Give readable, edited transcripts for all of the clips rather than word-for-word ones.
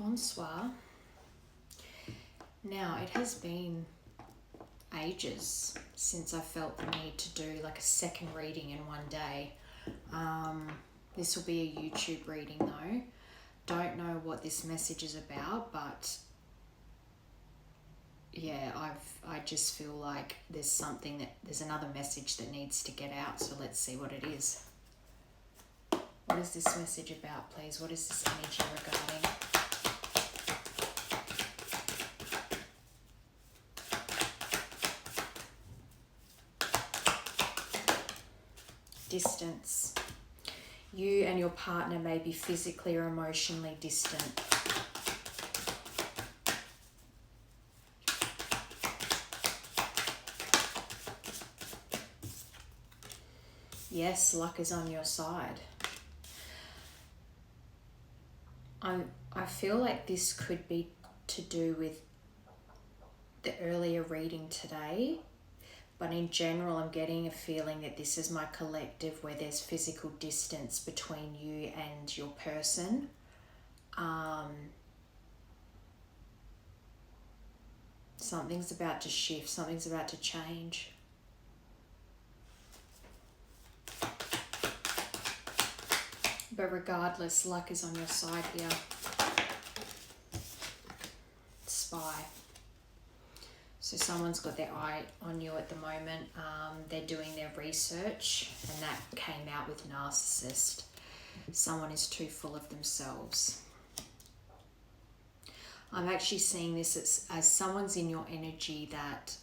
Bonsoir. Now, it has been ages since I felt the need to do like a second reading in one day. This will be a YouTube reading though. Don't know what this message is about, but yeah, I just feel like there's another message that needs to get out, so let's see what it is. What is this message about, please? What is this energy regarding? Distance. You and your partner may be physically or emotionally distant. Yes, luck is on your side. I feel like this could be to do with the earlier reading today, but in general I'm getting a feeling that this is my collective where there's physical distance between you and your person. Something's about to shift, something's about to change. But regardless, luck is on your side here. Spy. So someone's got their eye on you at the moment. They're doing their research, and that came out with narcissist. Someone is too full of themselves. I'm actually seeing this as someone's in your energy that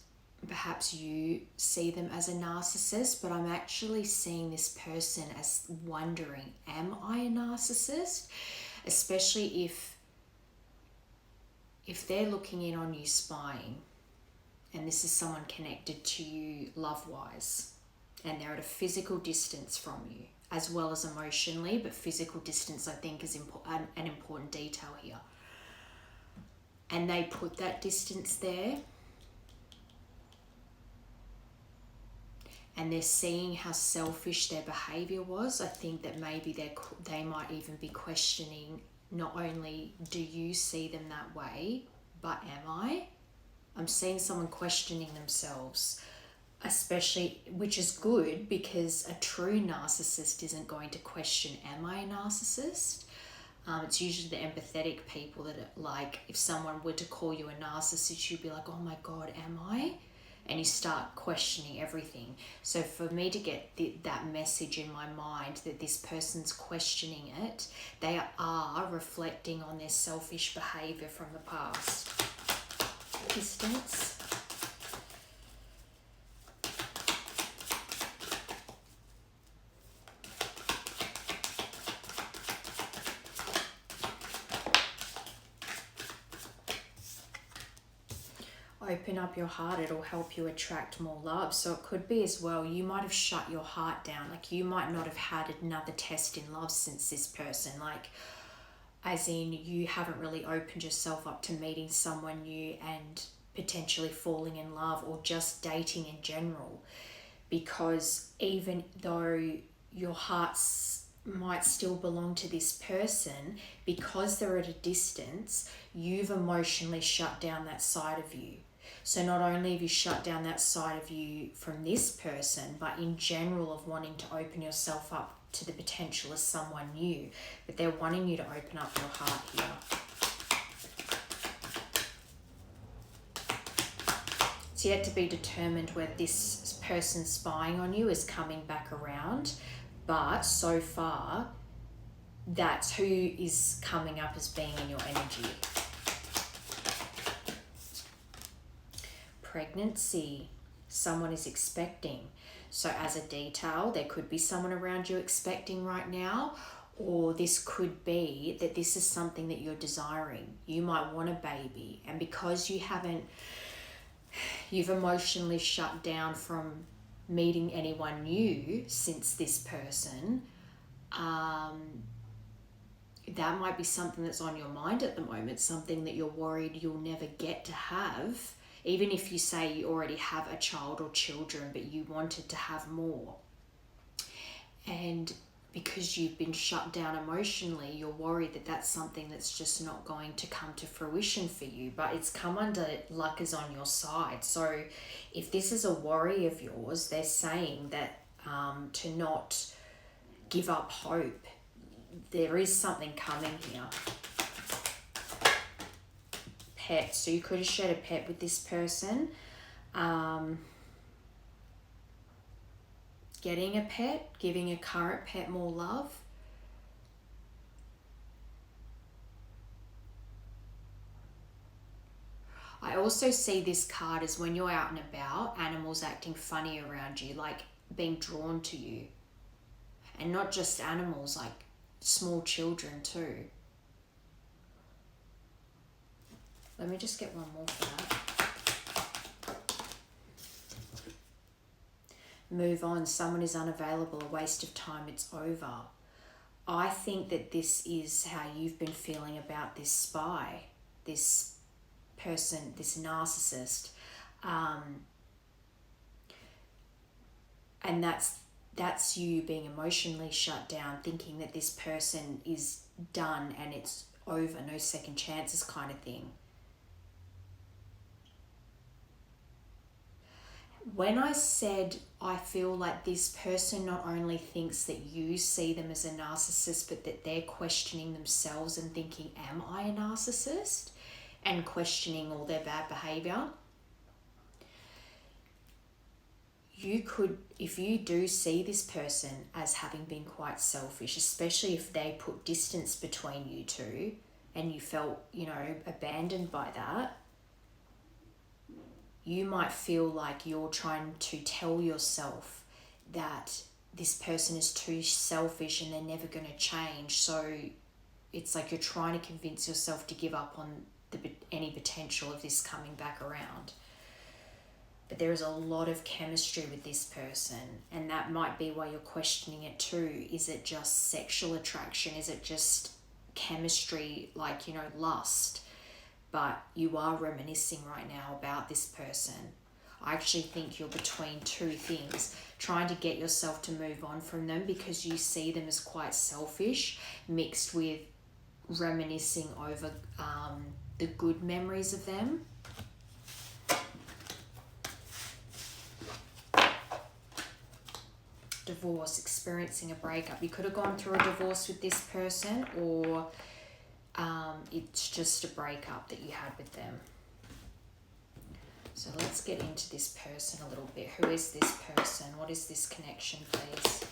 perhaps you see them as a narcissist, but I'm actually seeing this person as wondering, am I a narcissist? Especially if they're looking in on you spying, and this is someone connected to you love-wise, and they're at a physical distance from you, as well as emotionally, but physical distance I think is an important detail here. And they put that distance there, and they're seeing how selfish their behavior was. I think that maybe they might even be questioning, not only do you see them that way, but am I? I'm seeing someone questioning themselves, especially, which is good because a true narcissist isn't going to question, am I a narcissist? It's usually the empathetic people that are like, if someone were to call you a narcissist, you'd be like, oh my God, am I? And you start questioning everything. So for me to get that message in my mind that this person's questioning it, they are reflecting on their selfish behavior from the past. Distance. Open up your heart, it'll help you attract more love. So it could be as well, you might have shut your heart down. Like you might not have had another test in love since this person. Like, as in you haven't really opened yourself up to meeting someone new and potentially falling in love or just dating in general. Because even though your hearts might still belong to this person, because they're at a distance, you've emotionally shut down that side of you. So not only have you shut down that side of you from this person, but in general of wanting to open yourself up to the potential of someone new. But they're wanting you to open up your heart here. It's yet to be determined whether this person spying on you is coming back around, but so far, that's who is coming up as being in your energy. Pregnancy. Someone is expecting. So as a detail, there could be someone around you expecting right now, or this could be that this is something that you're desiring. You might want a baby, and because you've emotionally shut down from meeting anyone new since this person, that might be something that's on your mind at the moment, something that you're worried you'll never get to have, even if you say you already have a child or children, but you wanted to have more. And because you've been shut down emotionally, you're worried that that's something that's just not going to come to fruition for you. But it's come under luck is on your side. So if this is a worry of yours, they're saying that to not give up hope. There is something coming here. Pet. So you could have shared a pet with this person. Getting a pet, giving a current pet more love. I also see this card as when you're out and about, animals acting funny around you, like being drawn to you. And not just animals, like small children too. Let me just get one more for that. Move on. Someone is unavailable, a waste of time, it's over. I think that this is how you've been feeling about this spy, this person, this narcissist. And that's you being emotionally shut down, thinking that this person is done and it's over, no second chances kind of thing. When I said I feel like this person not only thinks that you see them as a narcissist, but that they're questioning themselves and thinking, am I a narcissist? And questioning all their bad behavior. You could, if you do see this person as having been quite selfish, especially if they put distance between you two and you felt, abandoned by that, you might feel like you're trying to tell yourself that this person is too selfish and they're never going to change. So it's like you're trying to convince yourself to give up on any potential of this coming back around. But there is a lot of chemistry with this person, and that might be why you're questioning it too. Is it just sexual attraction? Is it just chemistry, like, lust? But you are reminiscing right now about this person. I actually think you're between two things, trying to get yourself to move on from them because you see them as quite selfish, mixed with reminiscing over the good memories of them. Divorce, experiencing a breakup. You could have gone through a divorce with this person, or it's just a breakup that you had with them. So let's get into this person a little bit. Who is this person? What is this connection, please?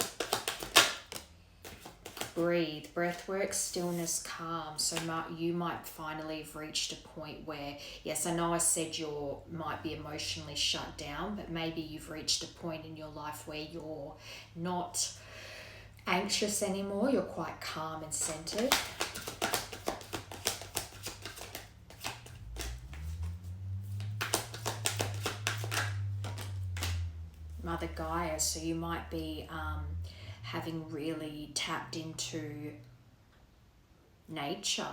Breathe, breath work, stillness, calm. So you might finally have reached a point where, yes, I know I said you might be emotionally shut down, but maybe you've reached a point in your life where you're not anxious anymore. You're quite calm and centered. Mother Gaia, so you might be having really tapped into nature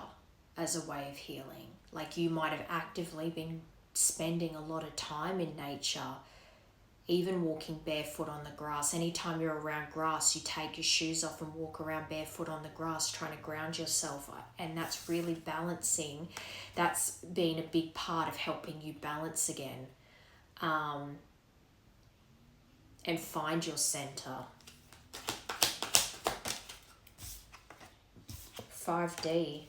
as a way of healing. Like you might have actively been spending a lot of time in nature, even walking barefoot on the grass. Anytime you're around grass, you take your shoes off and walk around barefoot on the grass, trying to ground yourself. And that's really balancing. That's been a big part of helping you balance again. And find your center. 5D.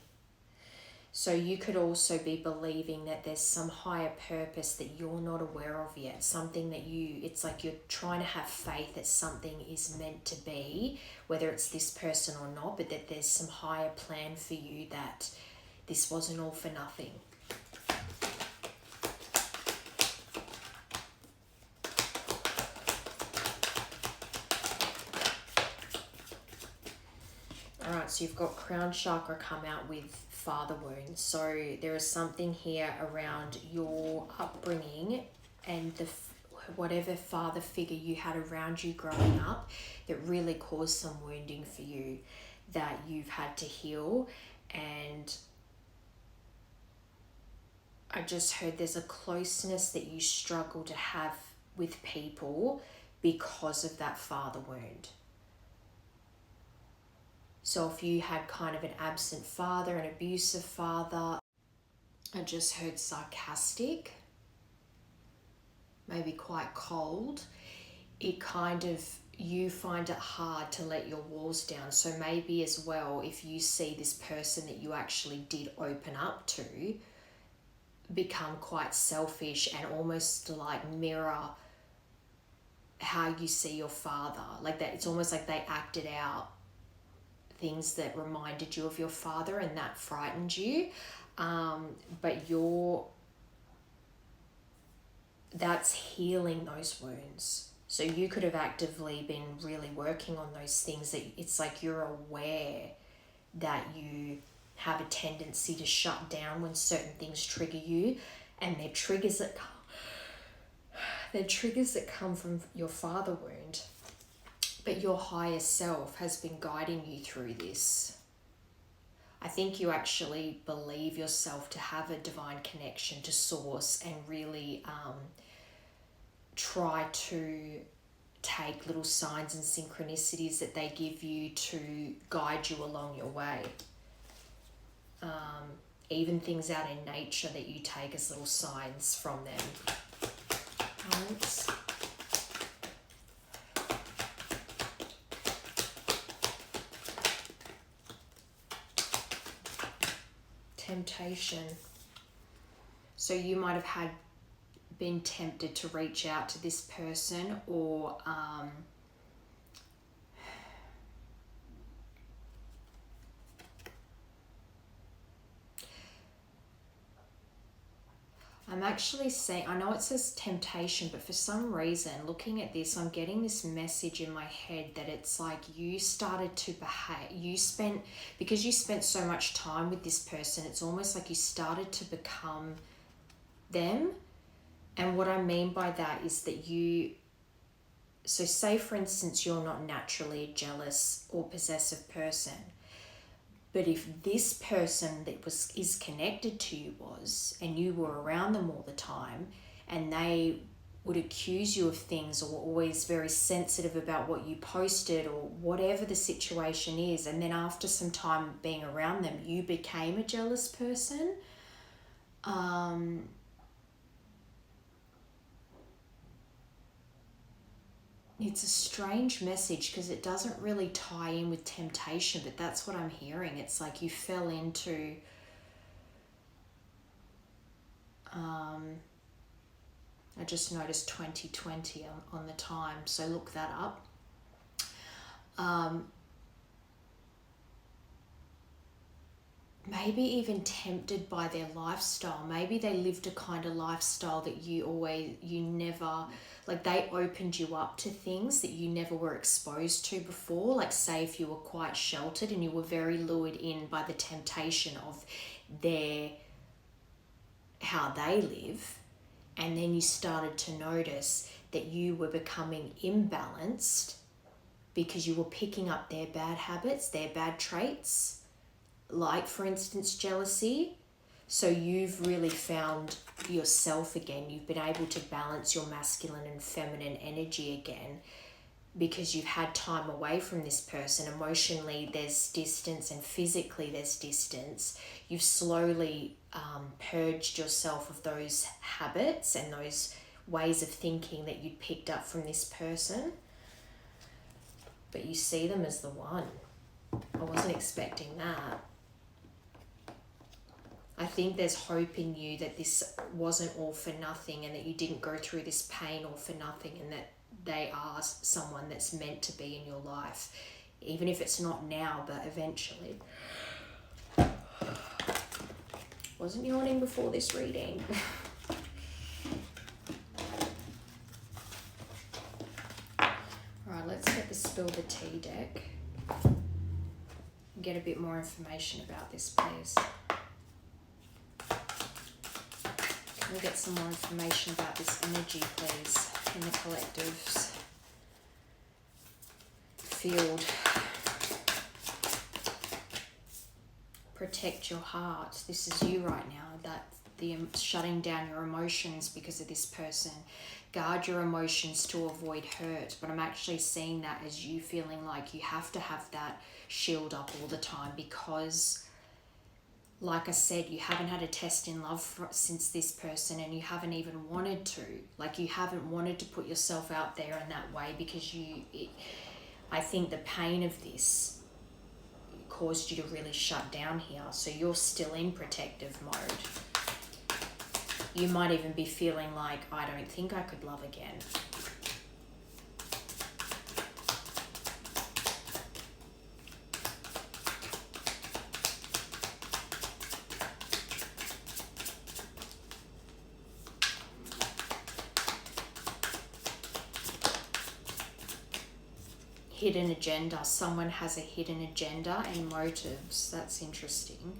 So you could also be believing that there's some higher purpose that you're not aware of yet. Something that it's like you're trying to have faith that something is meant to be, whether it's this person or not, but that there's some higher plan for you, that this wasn't all for nothing. Alright, so you've got crown chakra come out with father wounds. So there is something here around your upbringing and whatever father figure you had around you growing up that really caused some wounding for you that you've had to heal. And I just heard there's a closeness that you struggle to have with people because of that father wound. So if you had kind of an absent father, an abusive father, I just heard sarcastic, maybe quite cold, it kind of, you find it hard to let your walls down. So maybe as well, if you see this person that you actually did open up to become quite selfish and almost like mirror how you see your father, like that, it's almost like they acted out things that reminded you of your father and that frightened you. But that's healing those wounds. So you could have actively been really working on those things that it's like you're aware that you have a tendency to shut down when certain things trigger you, and they're triggers that come from your father wound. But your higher self has been guiding you through this. I think you actually believe yourself to have a divine connection to source and really try to take little signs and synchronicities that they give you to guide you along your way. Even things out in nature that you take as little signs from them. Balance. Temptation. So you might have been tempted to reach out to this person, or I'm actually saying, I know it says temptation, but for some reason, looking at this, I'm getting this message in my head that it's like you started to behave, because you spent so much time with this person, it's almost like you started to become them. And what I mean by that is that so say for instance, you're not naturally a jealous or possessive person, but if this person that is connected to you and you were around them all the time, and they would accuse you of things, or were always very sensitive about what you posted, or whatever the situation is, and then after some time being around them, you became a jealous person, it's a strange message because it doesn't really tie in with temptation, but that's what I'm hearing. It's like you fell into I just noticed 2020 on the time, so look that up. Maybe even tempted by their lifestyle. Maybe they lived a kind of lifestyle that you never, like they opened you up to things that you never were exposed to before. Like say if you were quite sheltered and you were very lured in by the temptation of how they live, and then you started to notice that you were becoming imbalanced because you were picking up their bad habits, their bad traits, like for instance jealousy. So you've really found yourself again. You've been able to balance your masculine and feminine energy again because you've had time away from this person. Emotionally there's distance, and physically there's distance. You've slowly purged yourself of those habits and those ways of thinking that you'd picked up from this person, but you see them as the one. I wasn't expecting that. I think there's hope in you that this wasn't all for nothing, and that you didn't go through this pain all for nothing, and that they are someone that's meant to be in your life, even if it's not now, but eventually. Wasn't yawning before this reading. Alright, let's get the Spill the Tea deck and get a bit more information about this, please. Can we get some more information about this energy, please, in the collective's field? Protect your heart. This is you right now. shutting down your emotions because of this person. Guard your emotions to avoid hurt. But I'm actually seeing that as you feeling like you have to have that shield up all the time because, like I said, you haven't had a test in love since this person, and you haven't even wanted to. Like, you haven't wanted to put yourself out there in that way because I think the pain of this caused you to really shut down here. So you're still in protective mode. You might even be feeling like, I don't think I could love again. Hidden agenda. Someone has a hidden agenda and motives. That's interesting.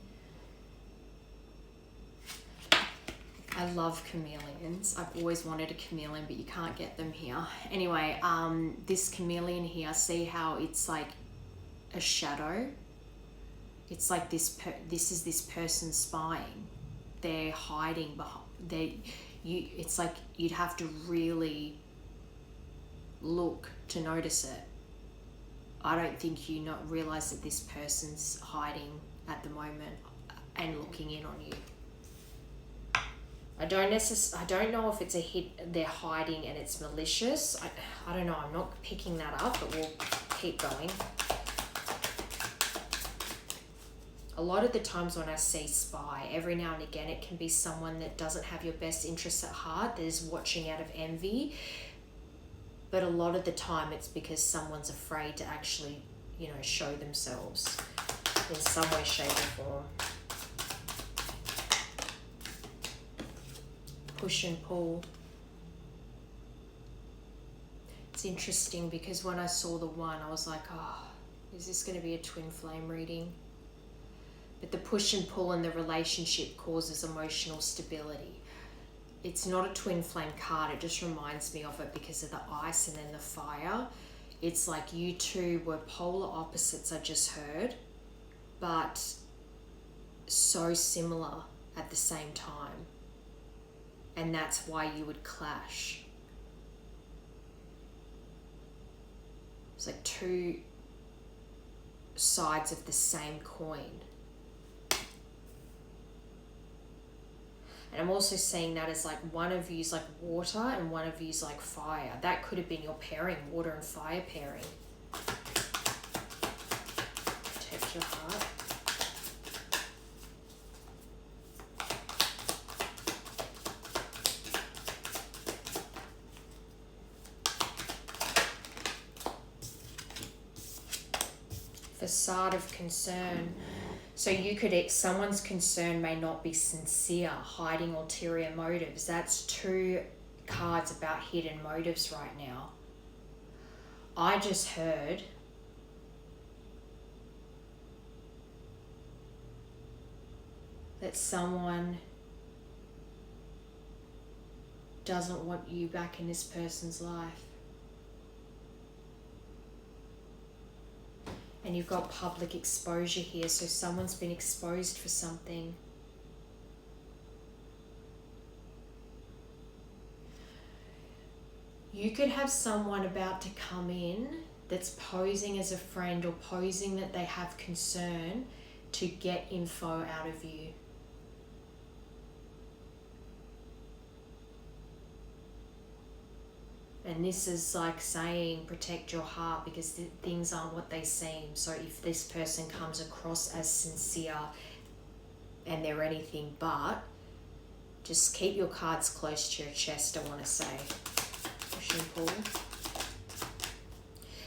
I love chameleons. I've always wanted a chameleon, but you can't get them here. Anyway, this chameleon here, see how it's like a shadow? It's like this is this person spying. They're hiding behind. It's like you'd have to really look to notice it. I don't think you not realize that this person's hiding at the moment and looking in on you. I don't know if it's a hit, they're hiding and it's malicious. I don't know, I'm not picking that up, but we'll keep going. A lot of the times when I see spy, every now and again, it can be someone that doesn't have your best interests at heart, that is watching out of envy. But a lot of the time it's because someone's afraid to actually, show themselves in some way, shape or form. Push and pull. It's interesting because when I saw the one, I was like, oh, is this going to be a twin flame reading? But the push and pull in the relationship causes emotional stability. It's not a twin flame card, it just reminds me of it because of the ice and then the fire. It's like you two were polar opposites, I just heard, but so similar at the same time. And that's why you would clash. It's like two sides of the same coin. And I'm also seeing that as like one of you's like water and one of you's like fire. That could have been your pairing, water and fire pairing. Protect your heart. Facade of concern. So someone's concern may not be sincere, hiding ulterior motives. That's two cards about hidden motives right now. I just heard that someone doesn't want you back in this person's life. And you've got public exposure here, so someone's been exposed for something. You could have someone about to come in that's posing as a friend or posing that they have concern to get info out of you. And this is like saying protect your heart because things aren't what they seem. So if this person comes across as sincere and they're anything but, just keep your cards close to your chest, I want to say. Push and pull.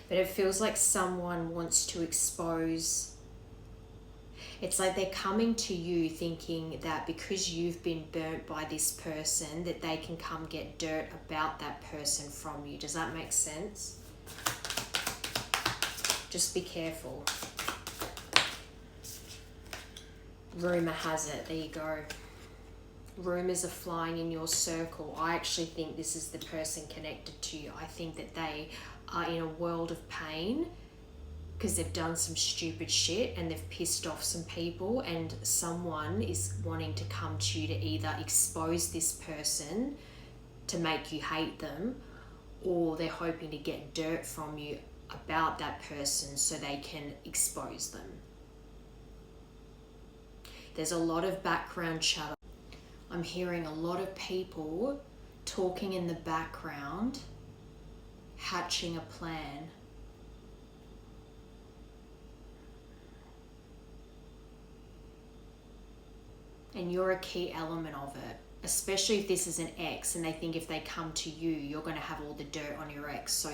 But it feels like someone wants to expose. It's like they're coming to you thinking that because you've been burnt by this person that they can come get dirt about that person from you. Does that make sense? Just be careful. Rumor has it. There you go. Rumors are flying in your circle. I actually think this is the person connected to you. I think that they are in a world of pain because they've done some stupid shit and they've pissed off some people, and someone is wanting to come to you to either expose this person to make you hate them, or they're hoping to get dirt from you about that person so they can expose them. There's a lot of background chatter. I'm hearing a lot of people talking in the background, hatching a plan. And you're a key element of it, especially if this is an ex and they think if they come to you, you're going to have all the dirt on your ex. So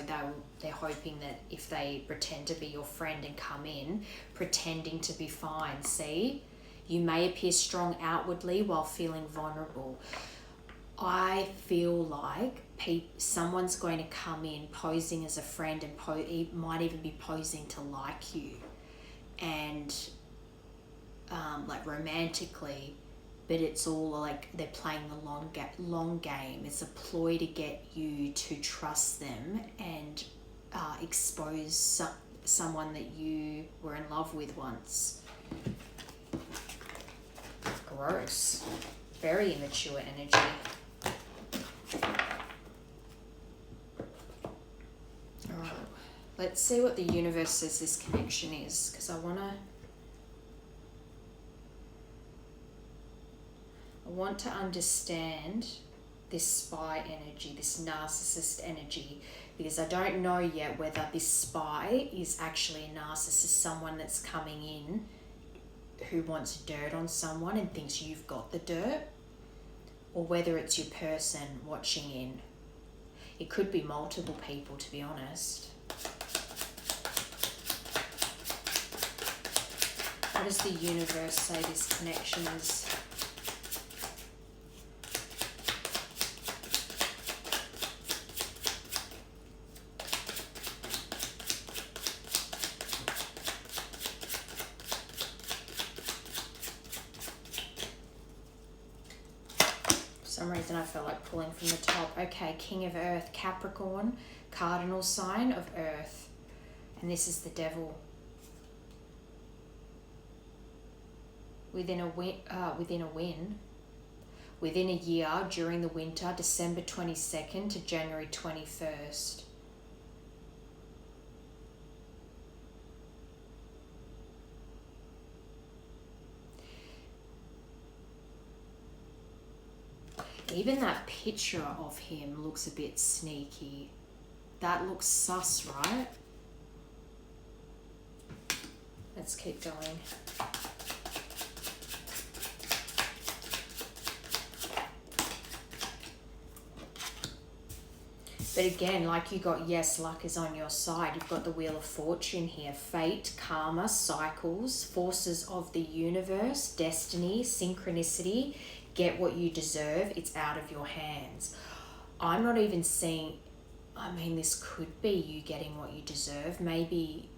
they're hoping that if they pretend to be your friend and come in, pretending to be fine. See? You may appear strong outwardly while feeling vulnerable. I feel like someone's going to come in posing as a friend and might even be posing to like you. And like romantically, but it's all like they're playing the long game. It's a ploy to get you to trust them and expose someone that you were in love with once. Gross. Very immature energy. Alright, let's see what the universe says this connection is, because I want to understand this spy energy, this narcissist energy, because I don't know yet whether this spy is actually a narcissist, someone that's coming in who wants dirt on someone and thinks you've got the dirt, or whether it's your person watching in. It could be multiple people, to be honest. What does the universe say this connection is? For some reason I felt like pulling from the top. Okay, King of Earth, Capricorn, cardinal sign of Earth. And this is the Devil. Within a year, during the winter, December 22nd to January 21st. Even that picture of him looks a bit sneaky. That looks sus, right? Let's keep going. But again, like you got, yes, luck is on your side. You've got the Wheel of Fortune here. Fate, karma, cycles, forces of the universe, destiny, synchronicity. Get what you deserve. It's out of your hands. I'm not even seeing, I mean, this could be you getting what you deserve. Maybe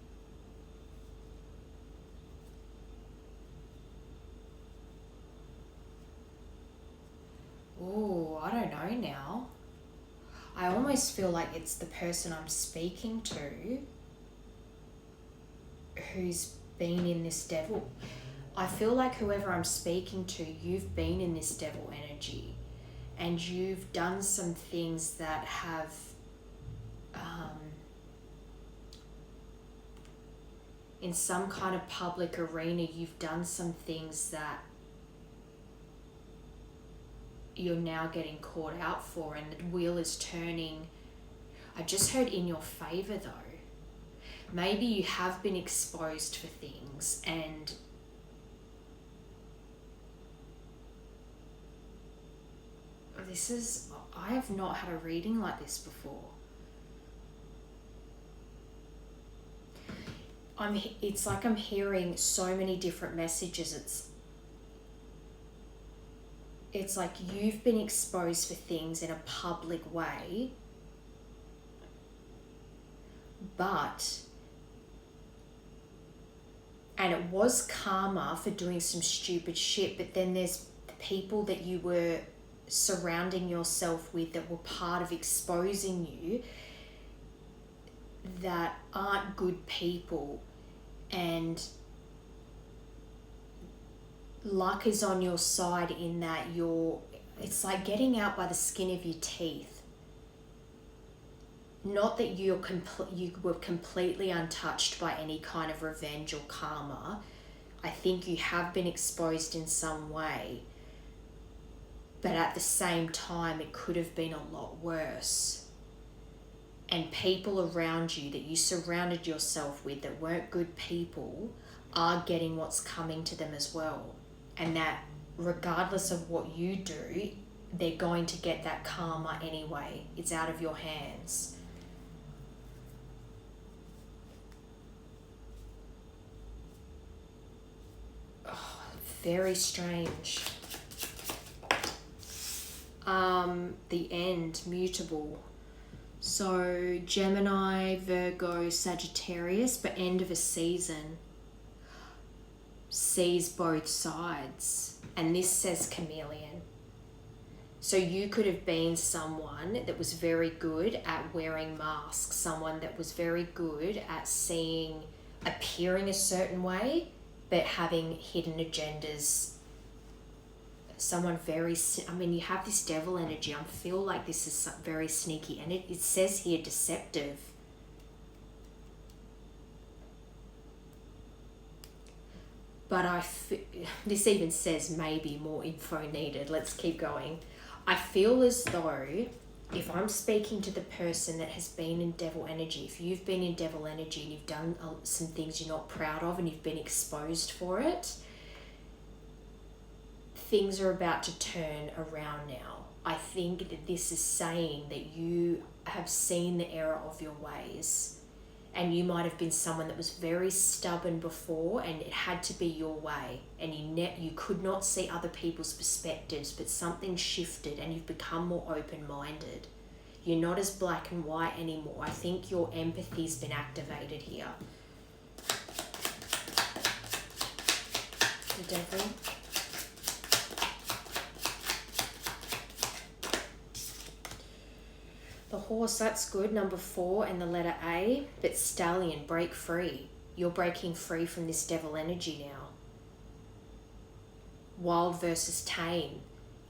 oh, I don't know now. I almost feel like it's the person I'm speaking to who's been in this devil. I feel like whoever I'm speaking to, you've been in this devil energy and you've done some things that have in some kind of public arena, you've done some things that you're now getting caught out for, and the wheel is turning. I just heard in your favor though. Maybe you have been exposed for things, and I have not had a reading like this before. It's like I'm hearing so many different messages. It's like you've been exposed for things in a public way, and it was karma for doing some stupid shit, but then there's people that you were surrounding yourself with that were part of exposing you that aren't good people. And luck is on your side in that it's like getting out by the skin of your teeth. Not that you were completely untouched by any kind of revenge or karma. I think you have been exposed in some way, but at the same time, it could have been a lot worse. And people around you that you surrounded yourself with that weren't good people are getting what's coming to them as well. And that regardless of what you do, they're going to get that karma anyway. It's out of your hands. Oh, very strange. The end, mutable. So Gemini, Virgo, Sagittarius, but end of a season sees both sides. And this says chameleon. So you could have been someone that was very good at wearing masks, someone that was very good at appearing a certain way, but having hidden agendas. Someone you have this devil energy. I feel like this is very sneaky. And it says here deceptive. But this even says maybe more info needed. Let's keep going. I feel as though if I'm speaking to the person that has been in devil energy, if you've been in devil energy and you've done some things you're not proud of and you've been exposed for it, things are about to turn around now. I think that this is saying that you have seen the error of your ways, and you might have been someone that was very stubborn before and it had to be your way, and you could not see other people's perspectives, but something shifted and you've become more open-minded. You're not as black and white anymore. I think your empathy's been activated here. The devil. The horse, that's good, number 4, and the letter A. But stallion, break free. You're breaking free from this devil energy now. Wild versus tame.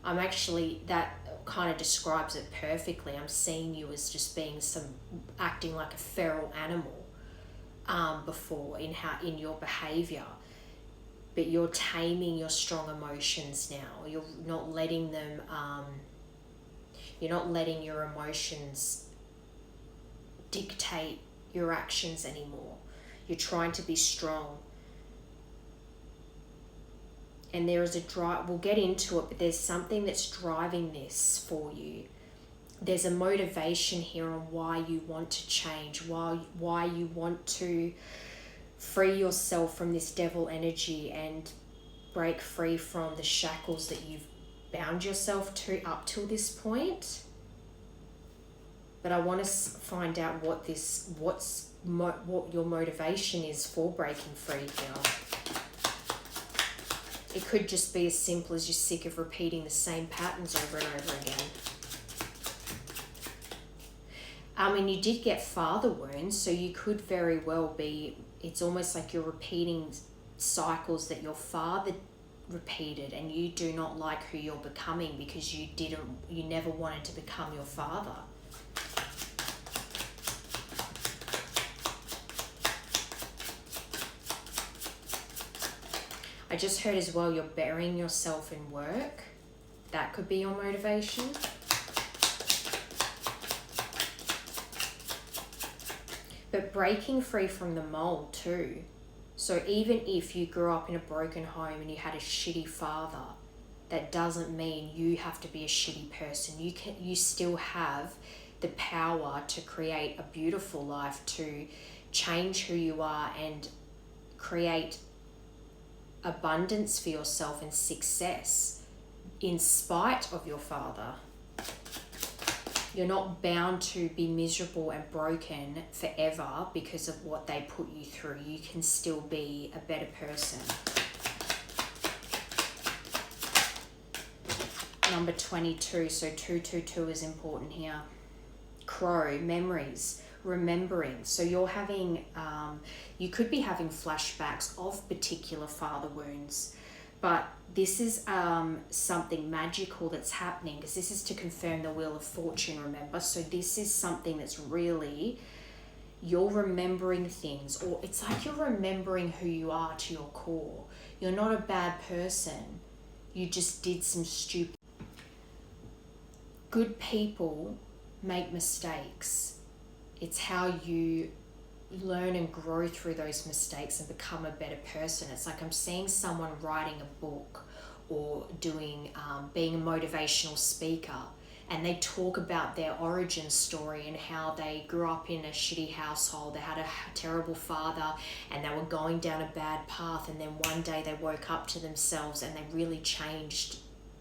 That kind of describes it perfectly. I'm seeing you as just being acting like a feral animal before in your behavior. But you're taming your strong emotions now. You're not letting them... You're not letting your emotions dictate your actions anymore. You're trying to be strong. And there is a drive, we'll get into it, but there's something that's driving this for you. There's a motivation here on why you want to change, why you want to free yourself from this devil energy and break free from the shackles that you've bound yourself to up till this point. But I want to find out what your motivation is for breaking free here. It could just be as simple as you're sick of repeating the same patterns over and over again. You did get father wounds, so you could very well be, it's almost like you're repeating cycles that your father repeated, and you do not like who you're becoming because you never wanted to become your father. I just heard as well you're burying yourself in work. That could be your motivation. But breaking free from the mold too. So even if you grew up in a broken home and you had a shitty father, that doesn't mean you have to be a shitty person. You still have the power to create a beautiful life, to change who you are and create abundance for yourself and success in spite of your father. You're not bound to be miserable and broken forever because of what they put you through. You can still be a better person. Number 22, so 222 is important here. Crow, memories. remembering. So you're having, you could be having flashbacks of particular father wounds, but this is something magical that's happening, because this is to confirm the Wheel of Fortune, remember? So this is something that's really, you're remembering things, or it's like you're remembering who you are to your core. You're not a bad person. You just did some stupid. Good people make mistakes. It's how you learn and grow through those mistakes and become a better person. It's like I'm seeing someone writing a book or doing being a motivational speaker, and they talk about their origin story and how they grew up in a shitty household. They had a terrible father and they were going down a bad path, and then one day they woke up to themselves and they really changed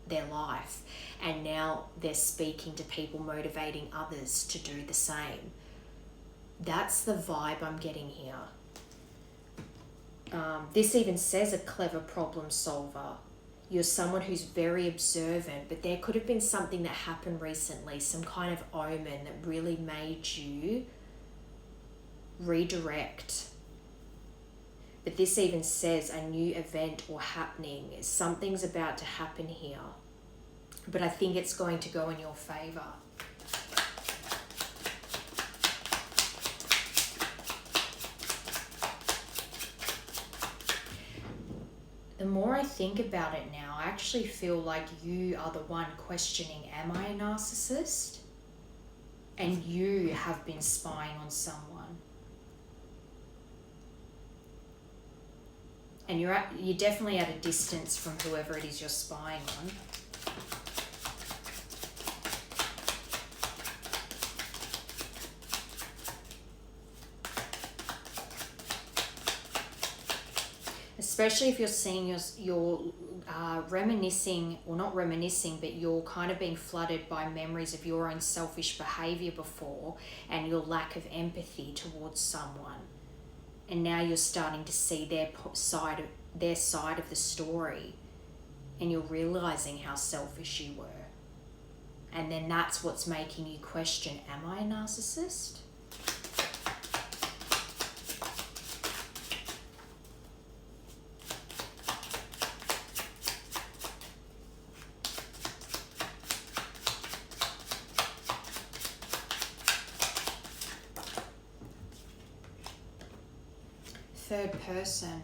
their life, and now they're speaking to people, motivating others to do the same. That's the vibe I'm getting here. This even says a clever problem solver. You're someone who's very observant, but there could have been something that happened recently, some kind of omen that really made you redirect. But this even says a new event or happening. Something's about to happen here, but I think it's going to go in your favor. The more I think about it now, I actually feel like you are the one questioning, am I a narcissist? And you have been spying on someone. And you're definitely at a distance from whoever it is you're spying on. Especially if you're seeing you're reminiscing, or not reminiscing, but you're kind of being flooded by memories of your own selfish behavior before and your lack of empathy towards someone. And now you're starting to see their side of the story, and you're realizing how selfish you were. And then that's what's making you question, am I a narcissist? Third person.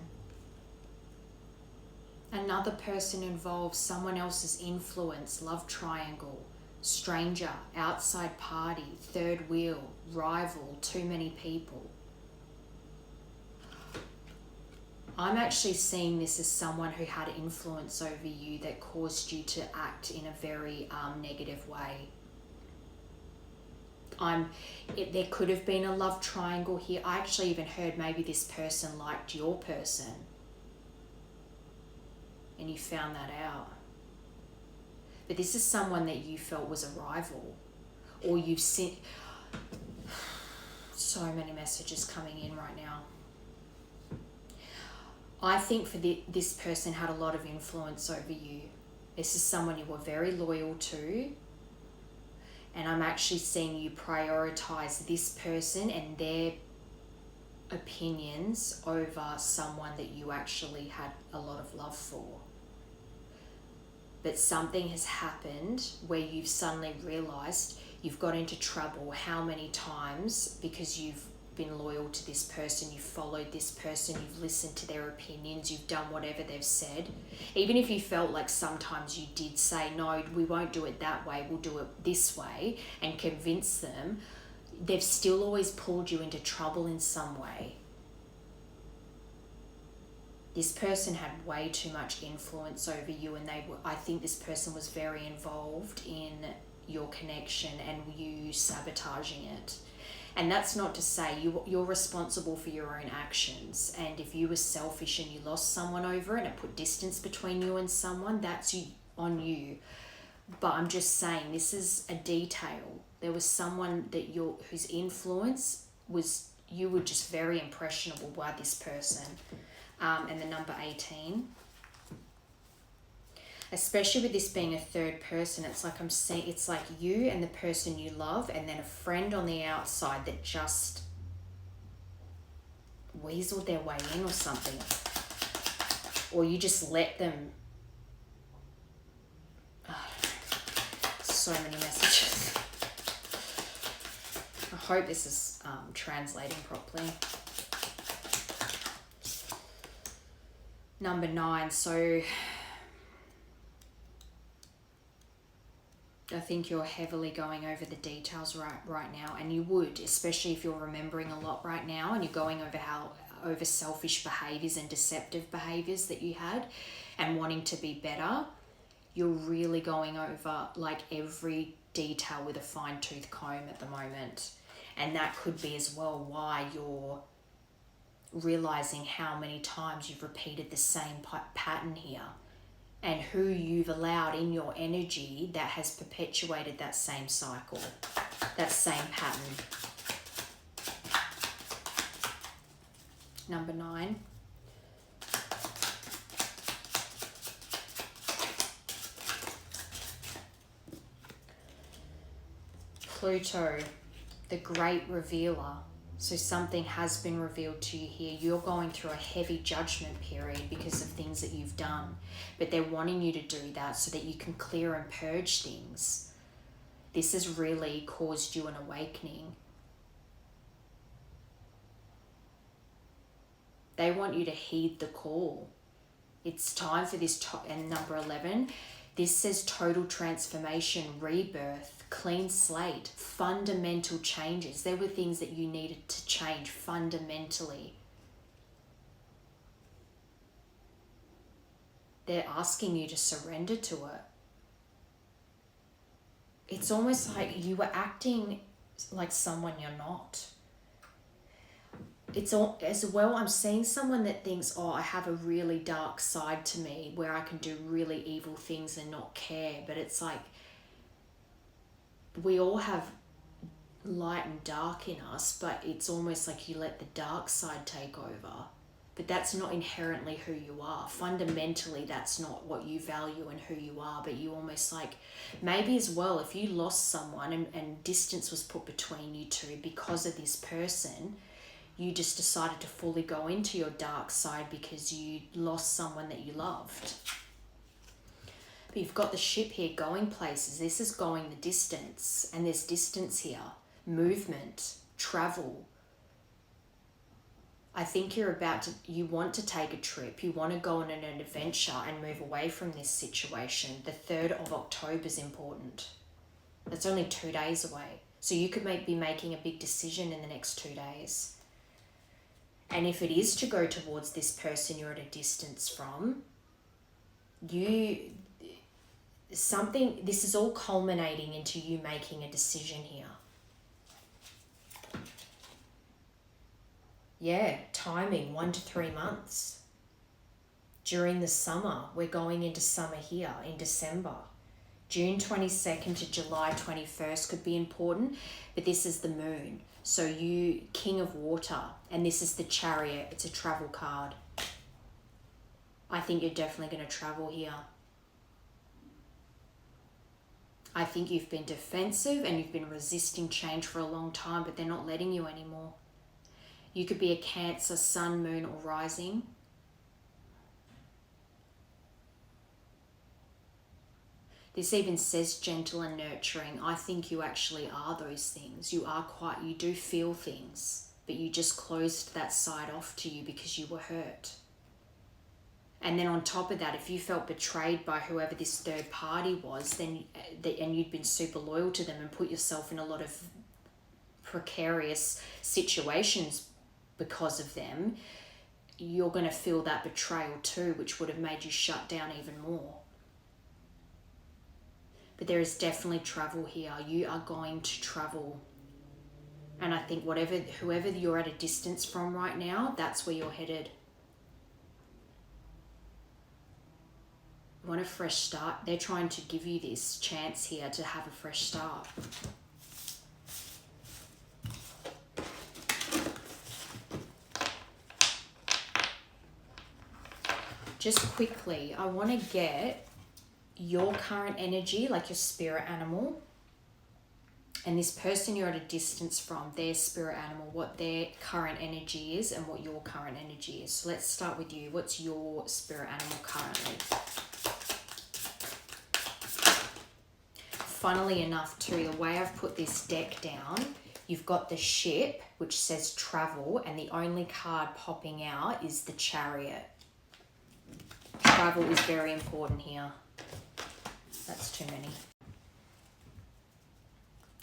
Another person involved, someone else's influence, love triangle, stranger, outside party, third wheel, rival, too many people. I'm actually seeing this as someone who had influence over you that caused you to act in a very negative way. There could have been a love triangle here. I actually even heard maybe this person liked your person, and you found that out. But this is someone that you felt was a rival, or you've seen. So many messages coming in right now. I think for this person had a lot of influence over you. This is someone you were very loyal to. And I'm actually seeing you prioritize this person and their opinions over someone that you actually had a lot of love for. But something has happened where you've suddenly realized you've got into trouble how many times because you've been loyal to this person, you've followed this person, you've listened to their opinions, you've done whatever they've said. Even if you felt like sometimes you did say, no, we won't do it that way, we'll do it this way, and convince them, they've still always pulled you into trouble in some way. This person had way too much influence over you, and I think this person was very involved in your connection and you sabotaging it. And that's not to say you're responsible for your own actions. And if you were selfish and you lost someone over it and it put distance between you and someone, that's on you. But I'm just saying this is a detail. There was someone that whose influence was, you were just very impressionable by this person. And the number 18. especially with this being a third person, it's like I'm seeing, it's like you and the person you love, and then a friend on the outside that just weaseled their way in or something. Or you just let them. Oh, so many messages. I hope this is translating properly. Number 9, so I think you're heavily going over the details right now, and you would, especially if you're remembering a lot right now and you're going over selfish behaviors and deceptive behaviors that you had and wanting to be better. You're really going over like every detail with a fine-tooth comb at the moment, and that could be as well why you're realizing how many times you've repeated the same pattern here, and who you've allowed in your energy that has perpetuated that same cycle, that same pattern. Number 9. Pluto, the great revealer. So something has been revealed to you here. You're going through a heavy judgment period because of things that you've done. But they're wanting you to do that so that you can clear and purge things. This has really caused you an awakening. They want you to heed the call. It's time for this, and number 11, this says total transformation, rebirth, clean slate, fundamental changes. There were things that you needed to change fundamentally. They're asking you to surrender to it. It's almost like you were acting like someone you're not. It's all, as well, I'm seeing someone that thinks, oh, I have a really dark side to me where I can do really evil things and not care. But it's like, we all have light and dark in us, but it's almost like you let the dark side take over. But that's not inherently who you are. Fundamentally, that's not what you value and who you are. But you almost like, maybe as well, if you lost someone and distance was put between you two because of this person, you just decided to fully go into your dark side because you lost someone that you loved. But you've got the ship here going places. This is going the distance, and there's distance here. Movement, travel. I think you want to take a trip. You want to go on an adventure and move away from this situation. The 3rd of October is important. That's only 2 days away. So you could be making a big decision in the next 2 days. And if it is to go towards this person you're at a distance from, this is all culminating into you making a decision here. Yeah, timing, 1 to 3 months. During the summer, we're going into summer here in December. June 22nd to July 21st could be important, but this is the moon. So you, King of Water, and this is the Chariot. It's a travel card. I think you're definitely going to travel here. I think you've been defensive and you've been resisting change for a long time, but they're not letting you anymore. You could be a Cancer, Sun, Moon, or Rising. This even says gentle and nurturing. I think you actually are those things. You do feel things, but you just closed that side off to you because you were hurt. And then on top of that, if you felt betrayed by whoever this third party was, and you'd been super loyal to them and put yourself in a lot of precarious situations because of them, you're going to feel that betrayal too, which would have made you shut down even more. But there is definitely travel here. You are going to travel. And I think whoever you're at a distance from right now, that's where you're headed. You want a fresh start? They're trying to give you this chance here to have a fresh start. Just quickly, I want to get your current energy, like your spirit animal, and this person you're at a distance from, their spirit animal, what their current energy is and what your current energy is. So let's start with you. What's your spirit animal currently? Funnily enough too, the way I've put this deck down, you've got the ship, which says travel, and the only card popping out is the Chariot. Travel is very important here. That's too many.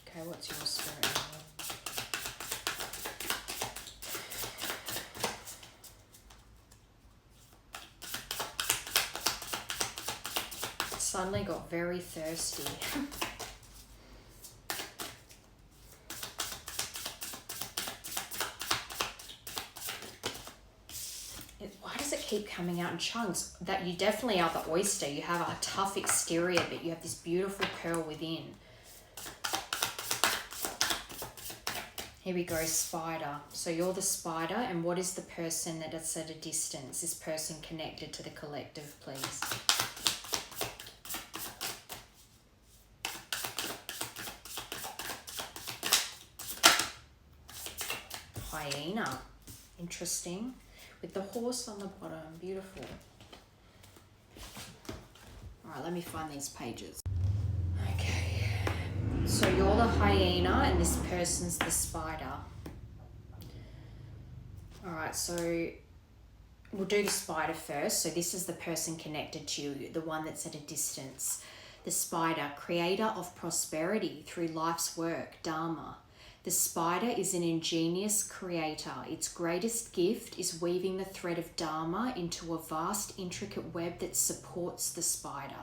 Okay, what's your spirit animal? Suddenly got very thirsty. Why does it keep coming out in chunks? That you definitely are the oyster. You have a tough exterior, but you have this beautiful pearl within. Here we go, spider. So you're the spider, and what is the person that's at a distance? This person connected to the collective, please. Hyena. Interesting. With the horse on the bottom. Beautiful. Alright, let me find these pages. Okay. So you're the hyena and this person's the spider. Alright, so we'll do the spider first. So this is the person connected to you, the one that's at a distance. The spider, creator of prosperity through life's work, Dharma. The spider is an ingenious creator. Its greatest gift is weaving the thread of Dharma into a vast, intricate web that supports the spider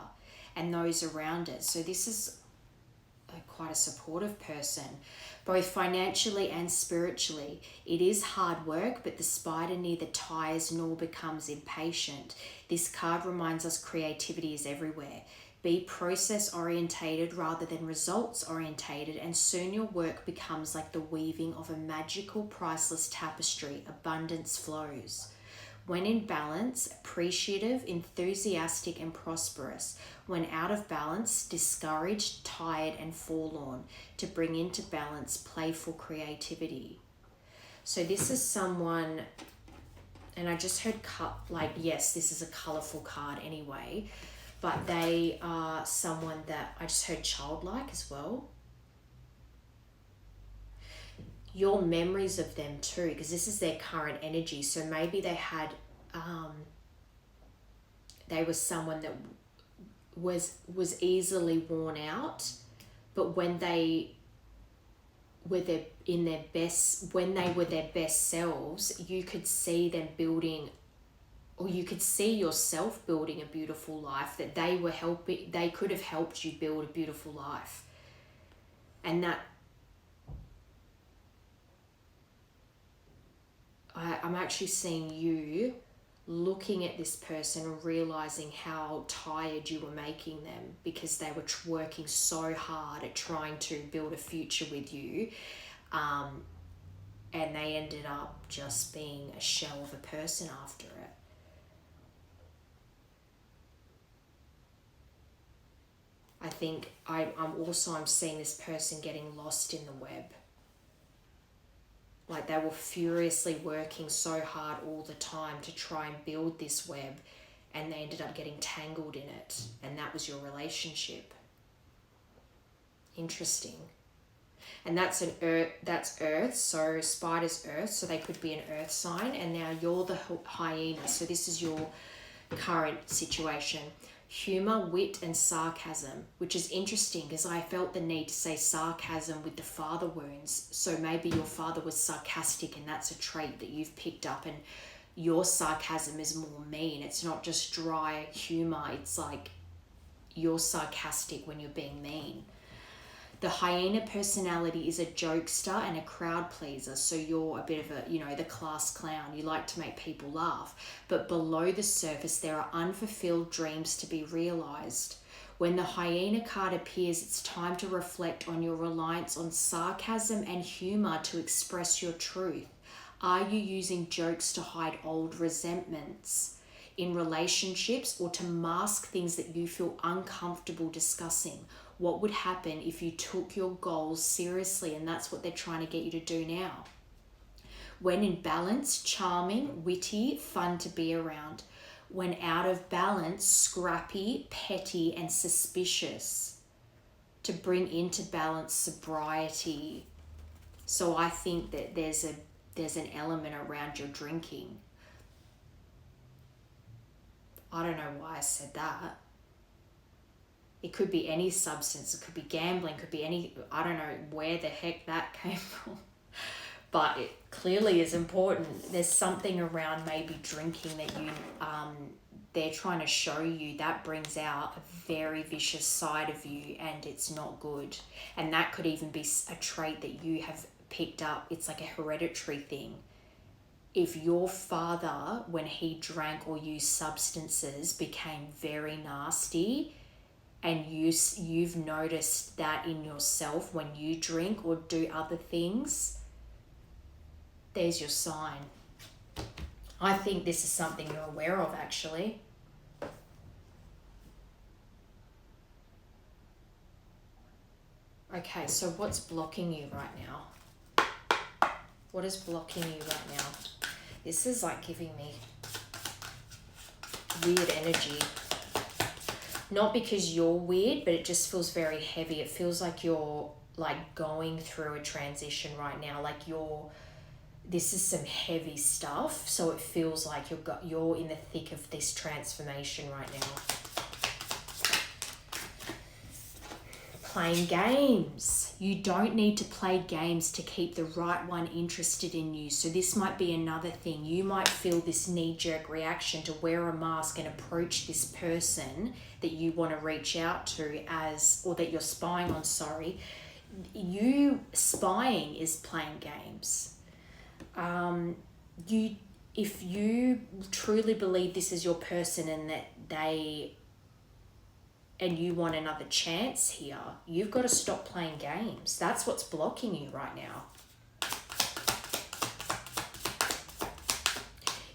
and those around it. So this is quite a supportive person, both financially and spiritually. It is hard work, but the spider neither tires nor becomes impatient. This card reminds us creativity is everywhere. Be process orientated rather than results orientated, and soon your work becomes like the weaving of a magical, priceless tapestry. Abundance flows. When in balance, appreciative, enthusiastic, and prosperous. When out of balance, discouraged, tired, and forlorn. To bring into balance, playful creativity. So this is someone, and I just heard yes, this is a colorful card anyway. But they are someone that I just heard childlike as well. Your memories of them too, because this is their current energy. So maybe they had, they were someone that was easily worn out, but when they were when they were their best selves, you could see them building, or you could see yourself building a beautiful life, that they could have helped you build a beautiful life. And that I'm actually seeing you looking at this person and realizing how tired you were making them, because they were working so hard at trying to build a future with you. And they ended up just being a shell of a person after it. I think I'm seeing this person getting lost in the web. Like they were furiously working so hard all the time to try and build this web, and they ended up getting tangled in it, and that was your relationship. Interesting. And that's earth, so spider's earth, so they could be an earth sign, and now you're the hyena, so this is your current situation. Humor, wit, and sarcasm, which is interesting because I felt the need to say sarcasm with the father wounds. So maybe your father was sarcastic, and that's a trait that you've picked up, and your sarcasm is more mean. It's not just dry humor. It's like you're sarcastic when you're being mean. The hyena personality is a jokester and a crowd pleaser. So you're a bit of a, the class clown. You like to make people laugh. But below the surface, there are unfulfilled dreams to be realized. When the hyena card appears, it's time to reflect on your reliance on sarcasm and humor to express your truth. Are you using jokes to hide old resentments? in relationships or to mask things that you feel uncomfortable discussing. What would happen if you took your goals seriously? And that's what they're trying to get you to do now. When in balance, charming, witty, fun to be around. When out of balance, scrappy, petty, and suspicious. To bring into balance, sobriety. So I think that there's an element around your drinking. I don't know why I said that. It could be any substance. It could be gambling. It could be any... I don't know where the heck that came from. But it clearly is important. There's something around maybe drinking that you... they're trying to show you that brings out a very vicious side of you, and it's not good. And that could even be a trait that you have picked up. It's like a hereditary thing. If your father, when he drank or used substances, became very nasty, and you've noticed that in yourself when you drink or do other things, there's your sign. I think this is something you're aware of, actually. Okay, so what's blocking you right now? What is blocking you right now? This is like giving me weird energy. Not because you're weird, but it just feels very heavy. It feels like you're like going through a transition right now. Like this is some heavy stuff. So it feels like you're in the thick of this transformation right now. Playing games. You don't need to play games to keep the right one interested in you. So this might be another thing. You might feel this knee-jerk reaction to wear a mask and approach this person that you want to reach out to or that you're spying on, You spying is playing games. If you truly believe this is your person and that and you want another chance here, you've got to stop playing games. That's what's blocking you right now.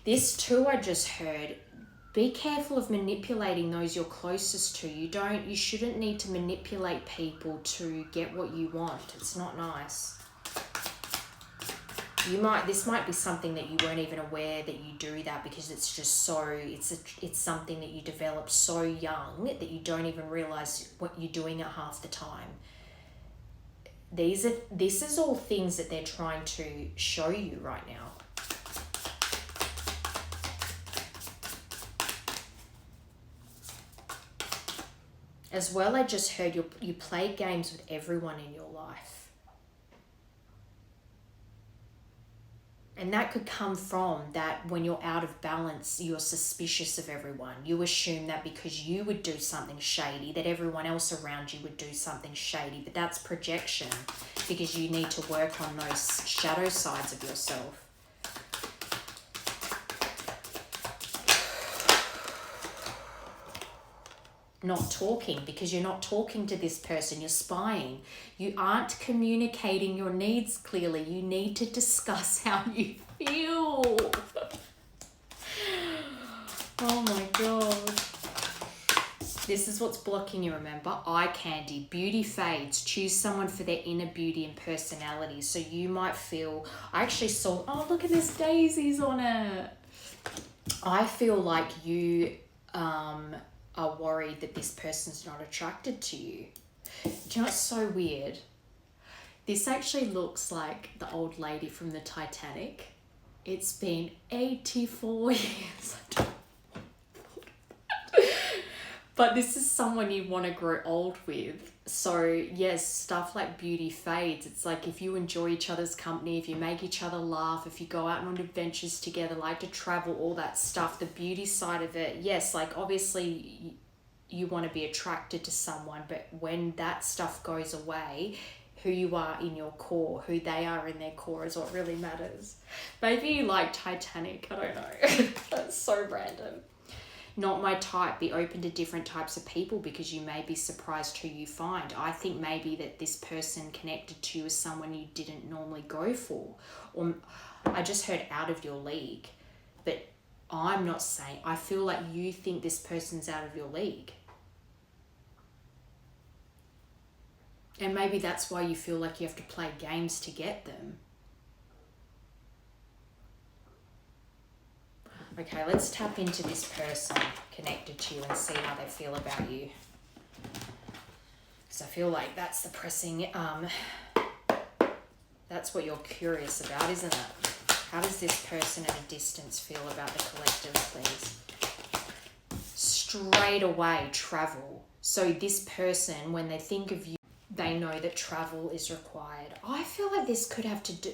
This too, I just heard, be careful of manipulating those you're closest to. You shouldn't need to manipulate people to get what you want. It's not nice. This might be something that you weren't even aware that you do that, because it's just it's something that you develop so young that you don't even realize what you're doing at half the time. This is all things that they're trying to show you right now. As well, I just heard you play games with everyone in your life. And that could come from that when you're out of balance, you're suspicious of everyone. You assume that because you would do something shady, that everyone else around you would do something shady. But that's projection, because you need to work on those shadow sides of yourself. Not talking, because you're not talking to this person, you're spying. You aren't communicating your needs clearly. You need to discuss how you feel. Oh my God. This is what's blocking you, remember? Eye candy, beauty fades. Choose someone for their inner beauty and personality. So you might feel, I actually saw, oh, look at this, daisies on it. I feel like you are worried that this person's not attracted to you. Do you know what's so weird? This actually looks like the old lady from the Titanic. It's been 84 years. But this is someone you want to grow old with. So yes, stuff like beauty fades. It's like if you enjoy each other's company, if you make each other laugh, if you go out on adventures together, like to travel, all that stuff, the beauty side of it, yes, like obviously you want to be attracted to someone, but when that stuff goes away, who you are in your core, who they are in their core is what really matters. Maybe you like Titanic, I don't know. That's so random. Not my type. Be open to different types of people, because you may be surprised who you find. I think maybe that this person connected to you is someone you didn't normally go for. Or I just heard out of your league. But I'm not saying, I feel like you think this person's out of your league. And maybe that's why you feel like you have to play games to get them. Okay, let's tap into this person connected to you and see how they feel about you. Because I feel like that's the pressing, that's what you're curious about, isn't it? How does this person at a distance feel about the collective, please? Straight away, travel. So this person, when they think of you, they know that travel is required. I feel like this could have to do,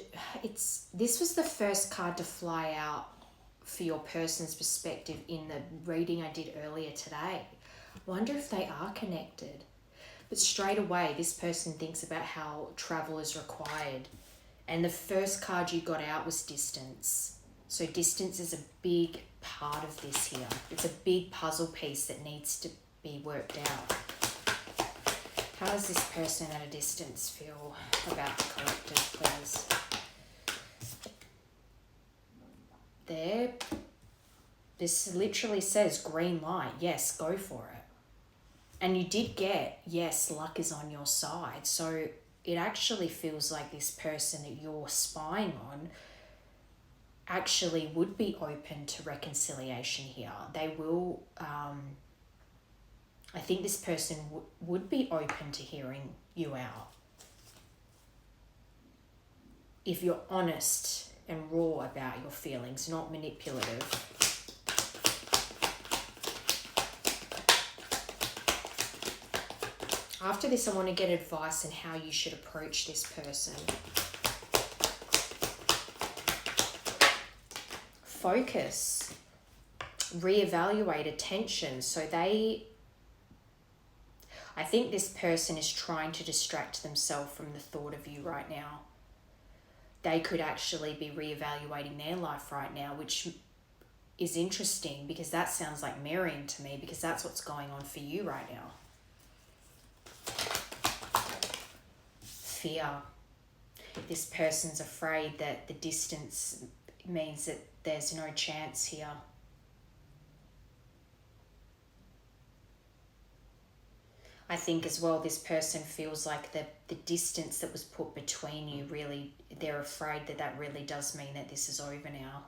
this was the first card to fly out for your person's perspective in the reading I did earlier today. Wonder if they are connected. But straight away, this person thinks about how travel is required. And the first card you got out was distance. So distance is a big part of this here. It's a big puzzle piece that needs to be worked out. How does this person at a distance feel about the collective, please? There, this literally says green light. Yes, go for it. And you did get, yes, luck is on your side. So it actually feels like this person that you're spying on actually would be open to reconciliation here. They will, I think this person would be open to hearing you out. If you're honest and raw about your feelings, not manipulative. After this, I want to get advice on how you should approach this person. Focus. Reevaluate attention. So I think this person is trying to distract themselves from the thought of you right now. They could actually be reevaluating their life right now, which is interesting because that sounds like mirroring to me, because that's what's going on for you right now. Fear. This person's afraid that the distance means that there's no chance here. I think as well this person feels like the distance that was put between you, really, they're afraid that that really does mean that this is over now.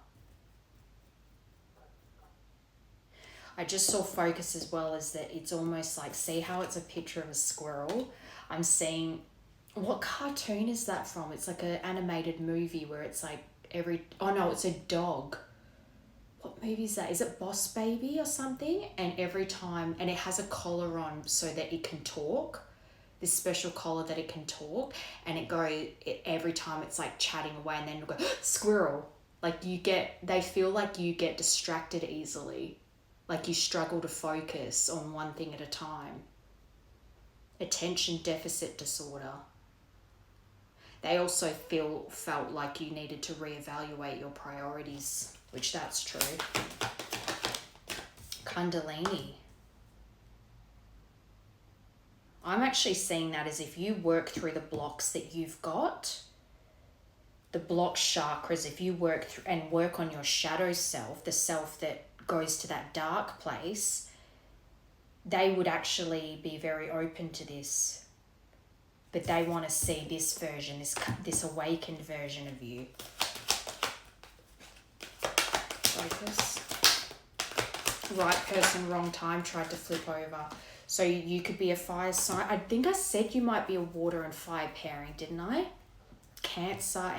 I just saw focus as well as that it's almost like, see how it's a picture of a squirrel? I'm seeing, what cartoon is that from? It's like an animated movie where it's like it's a dog. What movie is that? Is it Boss Baby or something? And every time, and it has a collar on so that it can talk, this special collar that it can talk, and every time it's like chatting away, and then it'll go, squirrel. Like they feel like you get distracted easily. Like you struggle to focus on one thing at a time. Attention deficit disorder. They also felt like you needed to reevaluate your priorities, which that's true. Kundalini. I'm actually seeing that as if you work through the blocks that you've got, the block chakras, if you work through and work on your shadow self, the self that goes to that dark place, they would actually be very open to this. But they want to see this version, this awakened version of you. Focus. Right person, wrong time, tried to flip over. So you could be a fire sign. I think I said you might be a water and fire pairing, didn't I? Cancer,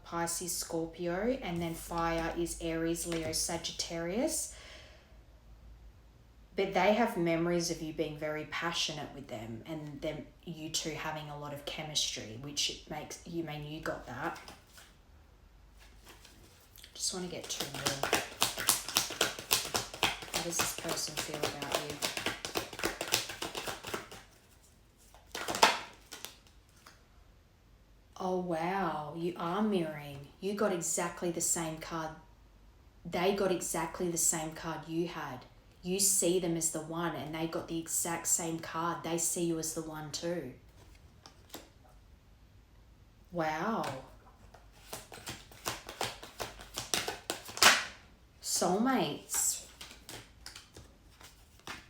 Pisces, Scorpio, and then fire is Aries, Leo, Sagittarius. But they have memories of you being very passionate with them, and them, you two having a lot of chemistry, which makes you got that. Just want to get two more. How does this person feel about you? Oh wow, you are mirroring. You got exactly the same card. They got exactly the same card you had. You see them as the one, and they got the exact same card. They see you as the one too. Wow. soulmates.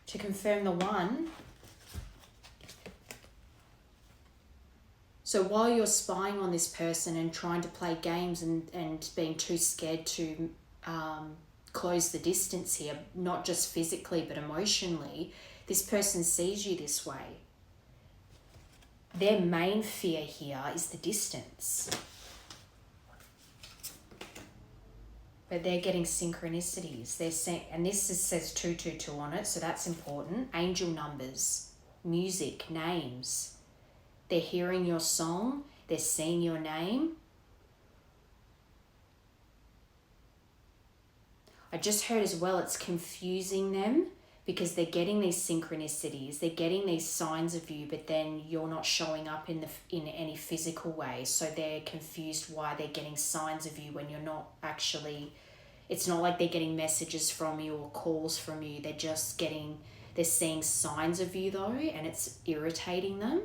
To confirm the one. So while you're spying on this person and trying to play games and being too scared to close the distance here, not just physically but emotionally, this person sees you this way. Their main fear here is the distance. But they're getting synchronicities. They're saying, and this says 222 on it, so that's important. Angel numbers, music, names. They're hearing your song. They're seeing your name. I just heard as well, it's confusing them because they're getting these synchronicities. They're getting these signs of you, but then you're not showing up in any physical way. So they're confused why they're getting signs of you when you're not actually. It's not like they're getting messages from you or calls from you. They're seeing signs of you though, and it's irritating them.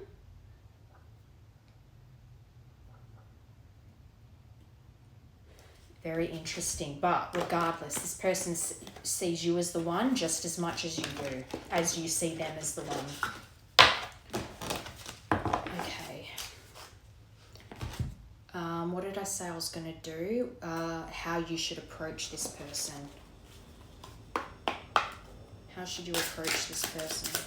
Very interesting. But regardless, this person sees you as the one just as much as you see them as the one. Okay. What did I say I was going to do? How you should approach this person. How should you approach this person?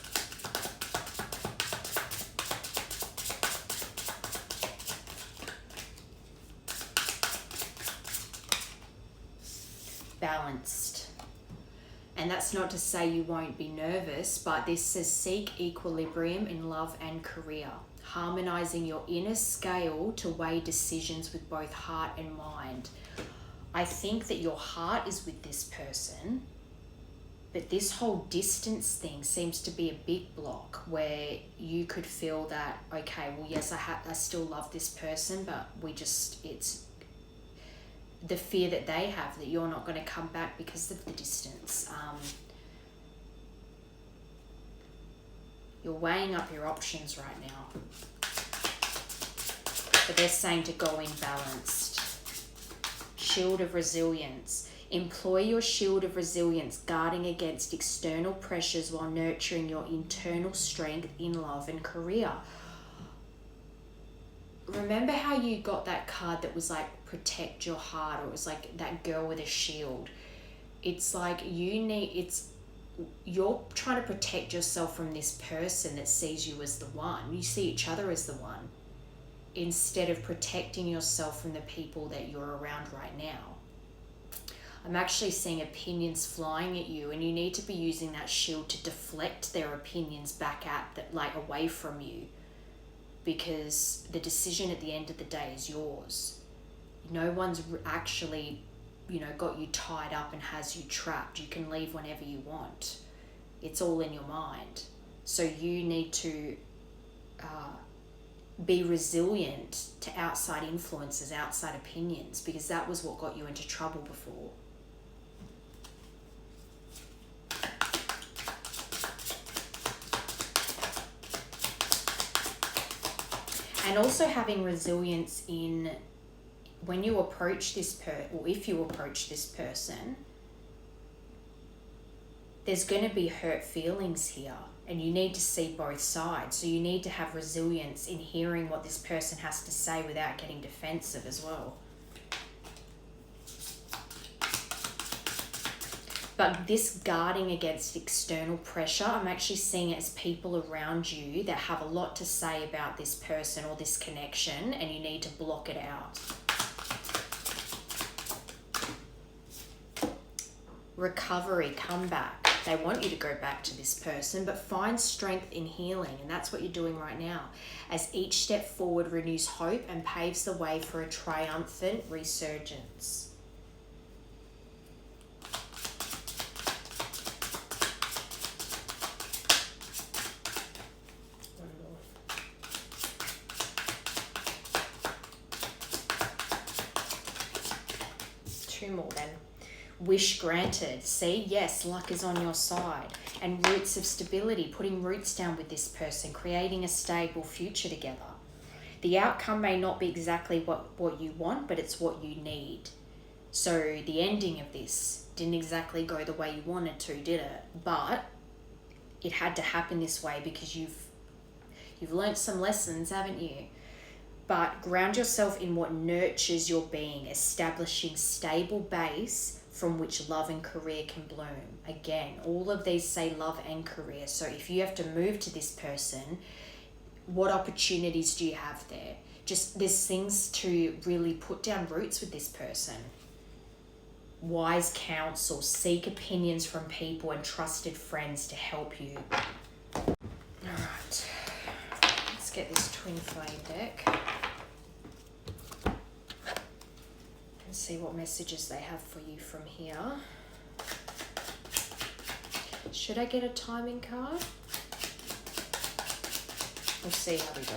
Balanced. And that's not to say you won't be nervous, but this says seek equilibrium in love and career, harmonizing your inner scale to weigh decisions with both heart and mind. I think that your heart is with this person, but this whole distance thing seems to be a big block where you could feel that, okay, well, yes, I still love this person, but it's the fear that they have that you're not going to come back because of the distance. You're weighing up your options right now. But they're saying to go in balanced. Shield of resilience. Employ your shield of resilience, guarding against external pressures while nurturing your internal strength in love and career. Remember how you got that card that was like protect your heart, or it was like that girl with a shield? It's like you're trying to protect yourself from this person that sees you as the one. You see each other as the one, instead of protecting yourself from the people that you're around right now. I'm actually seeing opinions flying at you, and you need to be using that shield to deflect their opinions back away from you. Because the decision at the end of the day is yours. No one's actually, got you tied up and has you trapped. You can leave whenever you want. It's all in your mind. So you need to be resilient to outside influences, outside opinions, because that was what got you into trouble before. And also having resilience in when you approach this or if you approach this person, there's going to be hurt feelings here, and you need to see both sides. So you need to have resilience in hearing what this person has to say without getting defensive as well. But this guarding against external pressure, I'm actually seeing it as people around you that have a lot to say about this person or this connection, and you need to block it out. Recovery, comeback. They want you to go back to this person, but find strength in healing, and that's what you're doing right now, as each step forward renews hope and paves the way for a triumphant resurgence. Two more then. Wish granted. See, yes, luck is on your side. And roots of stability, putting roots down with this person, creating a stable future together. The outcome may not be exactly what you want, but it's what you need. So the ending of this, didn't exactly go the way you wanted to, did it? But it had to happen this way because you've learnt some lessons, haven't you? But ground yourself in what nurtures your being, establishing stable base from which love and career can bloom. Again, all of these say love and career. So if you have to move to this person, what opportunities do you have there? Just there's things to really put down roots with this person. Wise counsel, seek opinions from people and trusted friends to help you. All right, let's get this twin flame deck and see what messages they have for you from here. Should I get a timing card? We'll see how we go.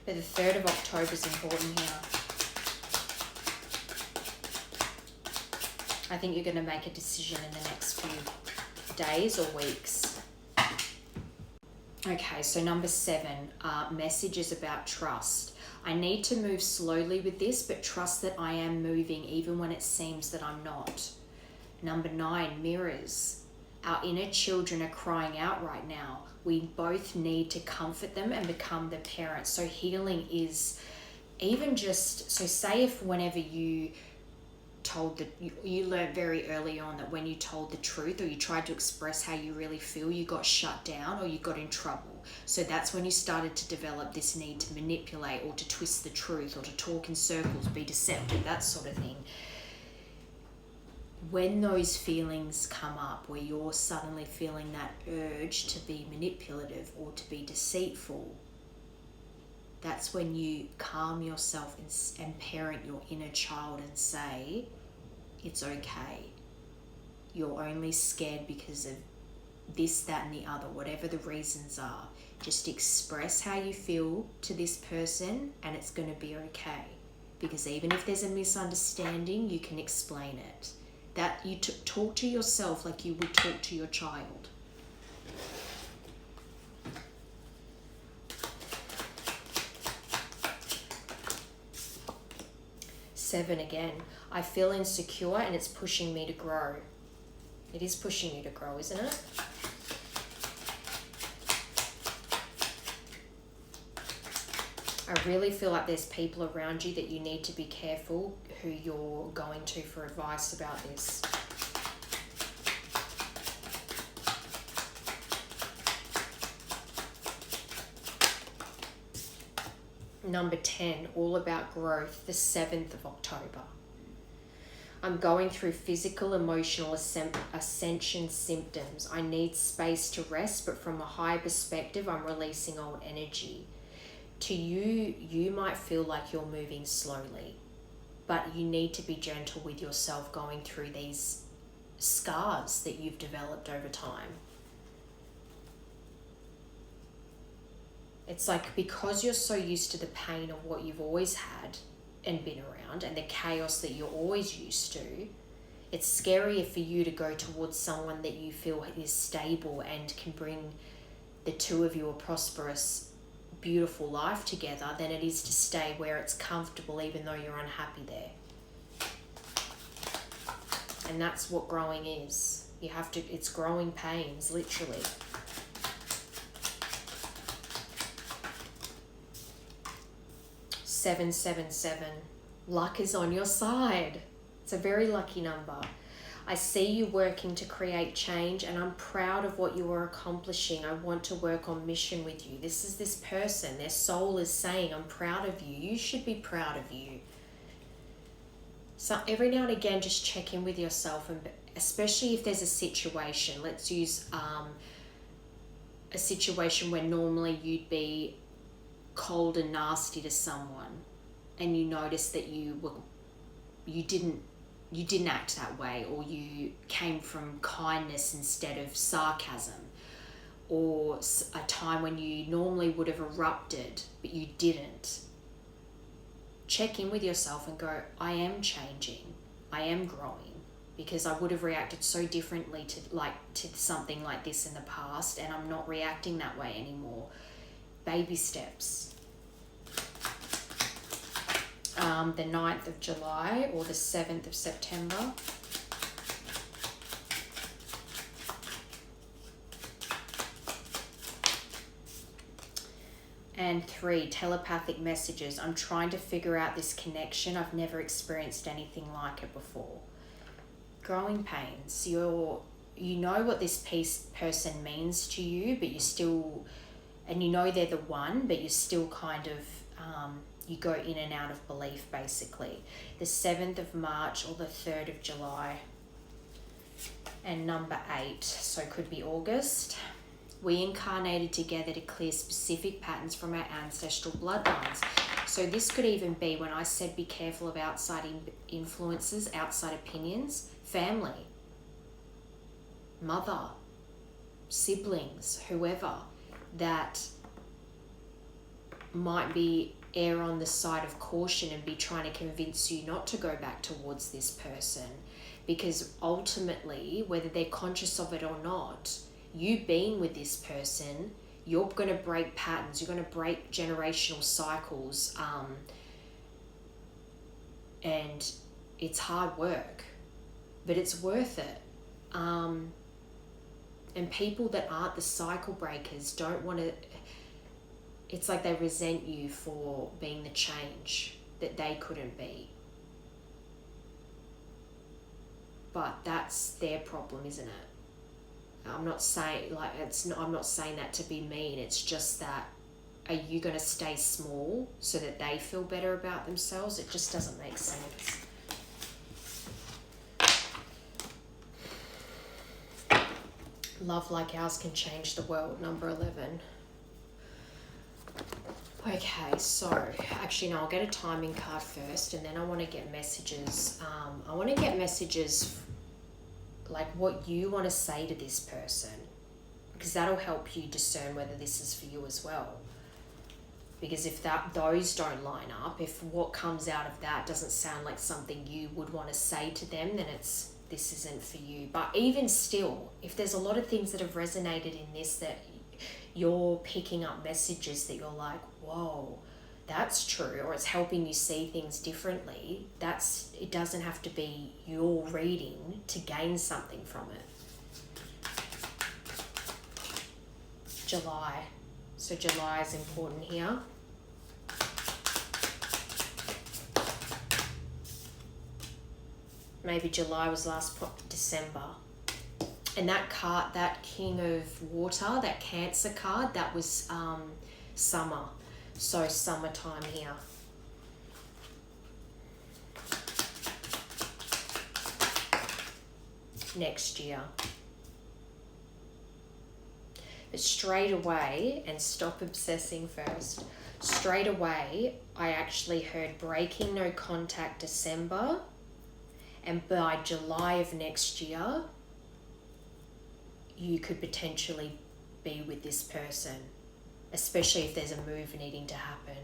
But the 3rd of October is important here. I think you're going to make a decision in the next few days or weeks. Okay, so number 7, messages about trust. I need to move slowly with this, but trust that I am moving even when it seems that I'm not. Number 9, mirrors. Our inner children are crying out right now. We both need to comfort them and become the parents. So healing is even just, so say if whenever you told you learned very early on that when you told the truth or you tried to express how you really feel, you got shut down or you got in trouble. So that's when you started to develop this need to manipulate or to twist the truth or to talk in circles, be deceptive, that sort of thing. When those feelings come up where you're suddenly feeling that urge to be manipulative or to be deceitful, that's when you calm yourself and parent your inner child and say, it's okay. You're only scared because of this, that, and the other, whatever the reasons are. Just express how you feel to this person and it's going to be okay. Because even if there's a misunderstanding, you can explain it. That you talk to yourself like you would talk to your child. Seven again. I feel insecure and it's pushing me to grow. It is pushing you to grow, isn't it? I really feel like there's people around you that you need to be careful who you're going to for advice about this. Number 10, all about growth, the 7th of October. I'm going through physical, emotional ascension symptoms. I need space to rest, but from a higher perspective, I'm releasing old energy. To you, you might feel like you're moving slowly, but you need to be gentle with yourself going through these scars that you've developed over time. It's like because you're so used to the pain of what you've always had and been around and the chaos that you're always used to, it's scarier for you to go towards someone that you feel is stable and can bring the two of you a prosperous, beautiful life together than it is to stay where it's comfortable even though you're unhappy there. And that's what growing is. It's growing pains, literally. 777. Luck is on your side. It's a very lucky number. I see you working to create change and I'm proud of what you are accomplishing. I want to work on mission with you. This is this person. Their soul is saying, I'm proud of you. You should be proud of you. So every now and again, just check in with yourself, and especially if there's a situation. Let's use a situation where normally you'd be cold and nasty to someone and you notice that you didn't act that way, or you came from kindness instead of sarcasm, or a time when you normally would have erupted but you didn't. Check in with yourself and go, I am changing, I am growing, because I would have reacted so differently to something like this in the past, and I'm not reacting that way anymore. Baby steps. the 9th of July or the 7th of September. And 3, telepathic messages. I'm trying to figure out this connection. I've never experienced anything like it before. Growing pains. You know what this person means to you, but you still, and you know they're the one, but you still kind of, you go in and out of belief basically. The 7th of March or the 3rd of July. And number 8, so it could be August. We incarnated together to clear specific patterns from our ancestral bloodlines. So this could even be when I said be careful of outside influences, outside opinions, family, mother, siblings, whoever, that might be err on the side of caution and be trying to convince you not to go back towards this person. Because ultimately, whether they're conscious of it or not, you being with this person, you're going to break patterns, you're going to break generational cycles, and it's hard work, but it's worth it. And people that aren't the cycle breakers don't want to, it's like they resent you for being the change that they couldn't be. But that's their problem, isn't it? I'm not saying I'm not saying that to be mean. It's just that, are you going to stay small so that they feel better about themselves? It just doesn't make sense. Love like ours can change the world, number 11. Okay, so actually no, I'll get a timing card first, and then I want to get messages. I want to get messages like what you want to say to this person, because that'll help you discern whether this is for you as well. Because if those don't line up, if what comes out of that doesn't sound like something you would want to say to them, then this isn't for you. But even still, if there's a lot of things that have resonated in this, that you're picking up messages that you're like, whoa, that's true, or it's helping you see things differently, it doesn't have to be your reading to gain something from it. July. So July is important here. Maybe July was December. And that card, that King of Water, that Cancer card, that was summer. So summertime here. Next year. But straight away, and stop obsessing first, straight away I actually heard breaking no contact December, and by July of next year you could potentially be with this person, especially if there's a move needing to happen.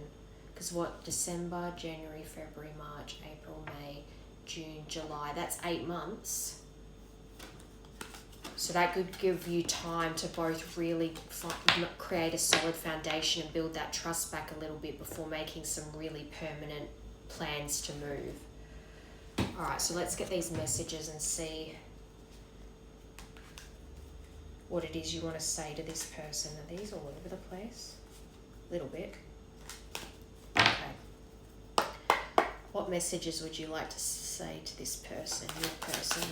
Because what, December, January, February, March, April, May, June, July, that's 8 months. So that could give you time to both really create a solid foundation and build that trust back a little bit before making some really permanent plans to move. All right, so let's get these messages and see what it is you want to say to this person. Are these all over the place? A little bit. Okay. What messages would you like to say to this person, your person?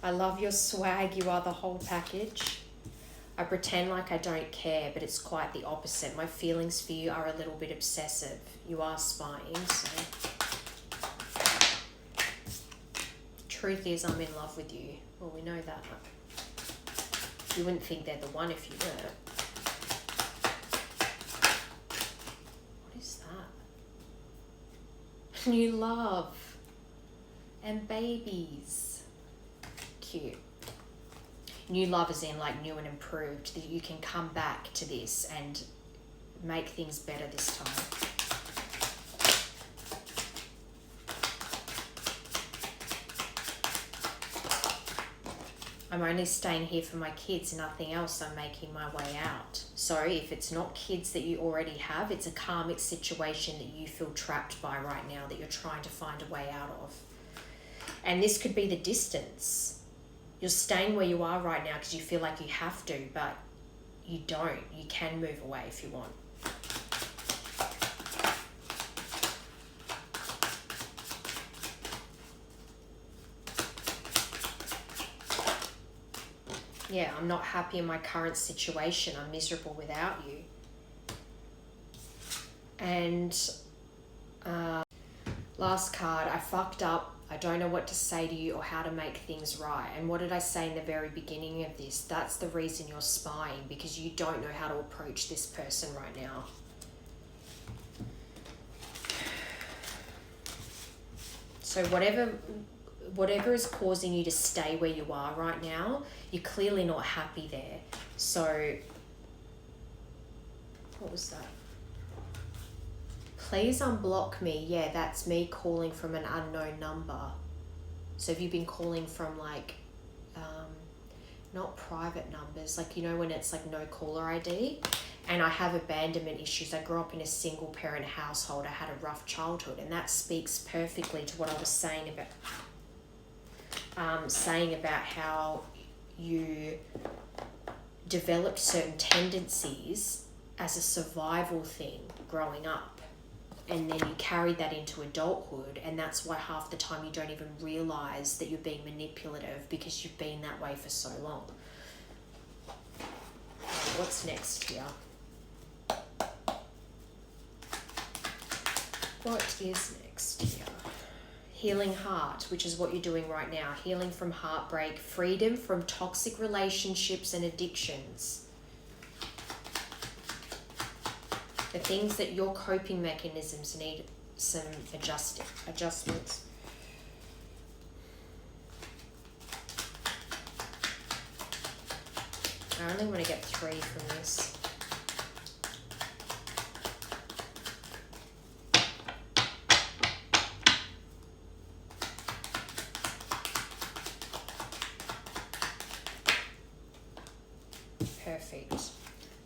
I love your swag, you are the whole package. I pretend like I don't care, but it's quite the opposite. My feelings for you are a little bit obsessive. You are spying, so... Truth is, I'm in love with you. Well, we know that. You wouldn't think they're the one if you were. What is that? New love. And babies. Cute. New love is in like new and improved. That you can come back to this and make things better this time. I'm only staying here for my kids, nothing else. I'm making my way out. So if it's not kids that you already have, it's a karmic situation that you feel trapped by right now that you're trying to find a way out of. And this could be the distance. You're staying where you are right now because you feel like you have to, but you don't. You can move away if you want. Yeah, I'm not happy in my current situation. I'm miserable without you. And last card, I fucked up. I don't know what to say to you or how to make things right. And what did I say in the very beginning of this? That's the reason you're spying, because you don't know how to approach this person right now. So whatever is causing you to stay where you are right now, you're clearly not happy there. So, what was that? Please unblock me. Yeah, that's me calling from an unknown number. So have you been calling from like, not private numbers, like, you know, when it's like no caller ID? And I have abandonment issues. I grew up in a single parent household. I had a rough childhood, and that speaks perfectly to what I was saying about how you developed certain tendencies as a survival thing growing up, and then you carried that into adulthood, and that's why half the time you don't even realize that you're being manipulative, because you've been that way for so long. What's next here? What is next here? Healing heart, which is what you're doing right now. Healing from heartbreak, freedom from toxic relationships and addictions. The things that your coping mechanisms need some adjustments. I only want to get 3 from this. Perfect.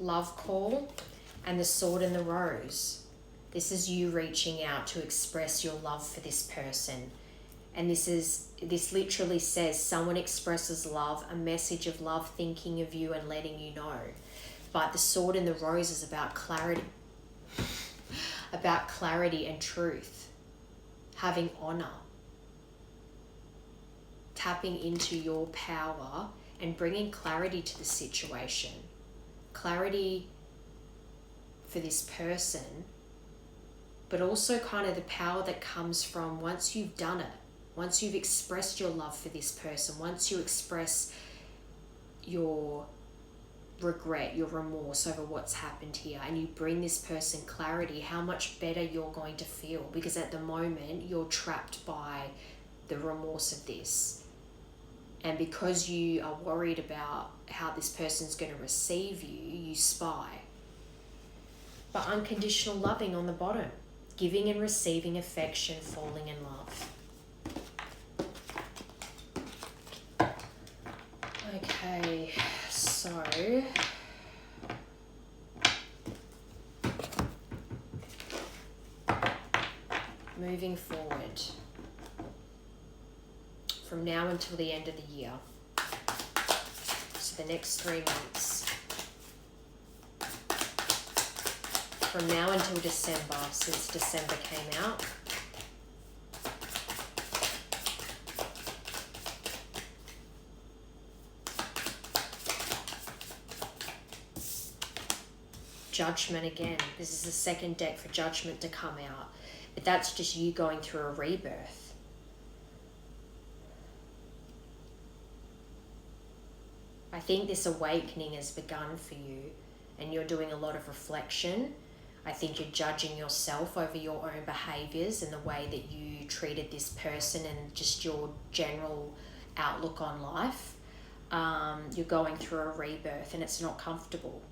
Love call and the sword and the rose. This is you reaching out to express your love for this person. And this literally says someone expresses love, a message of love, thinking of you and letting you know. But the sword and the rose is about clarity. About clarity and truth. Having honor. Tapping into your power and bringing clarity to the situation. Clarity for this person, but also kind of the power that comes from once you've done it, once you've expressed your love for this person, once you express your regret, your remorse over what's happened here, and you bring this person clarity, how much better you're going to feel, because at the moment you're trapped by the remorse of this. And because you are worried about how this person's going to receive you, you spy. But unconditional loving on the bottom. Giving and receiving affection, falling in love. Okay, so moving forward from now until the end of the year, so the next 3 months, from now until December, since December came out, Judgment again. This is the second deck for Judgment to come out, but that's just you going through a rebirth. I think this awakening has begun for you, and you're doing a lot of reflection. I think you're judging yourself over your own behaviors and the way that you treated this person and just your general outlook on life. You're going through a rebirth, and it's not comfortable,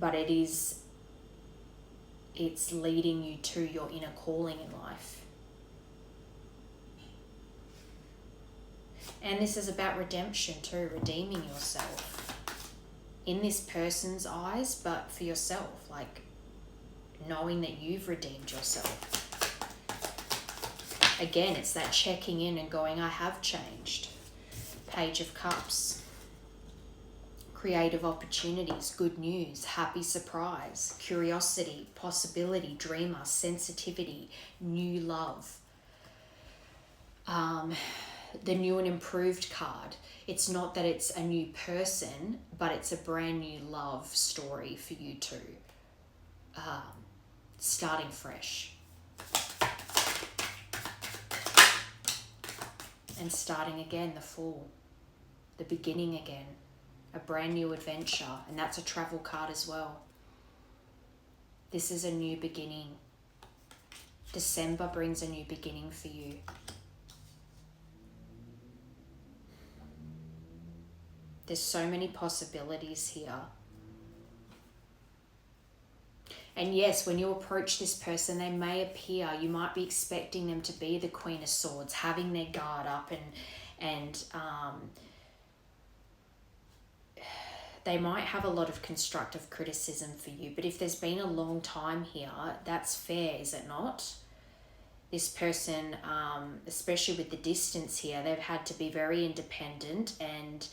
but it's leading you to your inner calling in life. And this is about redemption too, redeeming yourself. in this person's eyes, but for yourself, like knowing that you've redeemed yourself. Again, it's that checking in and going, I have changed. Page of Cups. Creative opportunities, good news, happy surprise, curiosity, possibility, dreamer, sensitivity, new love. The new and improved card. It's not that it's a new person, but it's a brand new love story for you two. Starting fresh. And starting again, the Fool. The beginning again. A brand new adventure. And that's a travel card as well. This is a new beginning. December brings a new beginning for you. There's so many possibilities here. And yes, when you approach this person, they may appear, you might be expecting them to be the Queen of Swords, having their guard up, and they might have a lot of constructive criticism for you. But if there's been a long time here, that's fair, is it not? This person, especially with the distance here, they've had to be very independent, and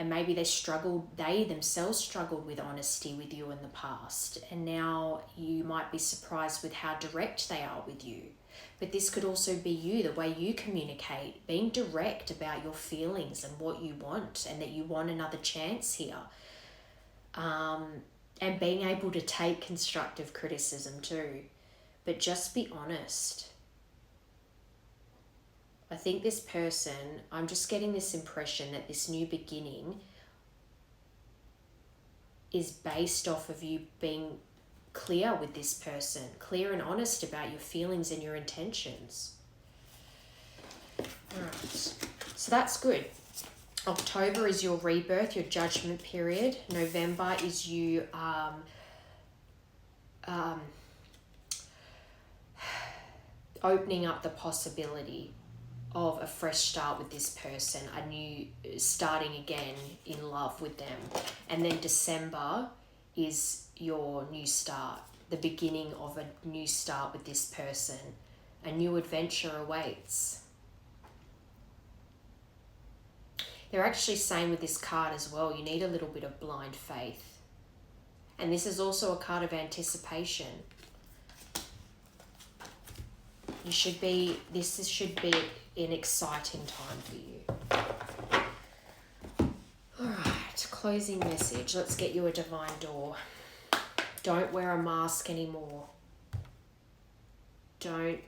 maybe they themselves struggled with honesty with you in the past, and now you might be surprised with how direct they are with you. But this could also be you, the way you communicate, being direct about your feelings and what you want, and that you want another chance here. And being able to take constructive criticism too. But just be honest. I think this person, I'm just getting this impression that this new beginning is based off of you being clear with this person, clear and honest about your feelings and your intentions. All right, so that's good. October is your rebirth, your judgment period. November is you opening up the possibility of a fresh start with this person, a new starting again in love with them. And then December is your new start, the beginning of a new start with this person. A new adventure awaits. They're actually saying with this card as well, you need a little bit of blind faith. And this is also a card of anticipation. This should be an exciting time for you. All right, closing message. Let's get you a divine door. Don't wear a mask anymore. You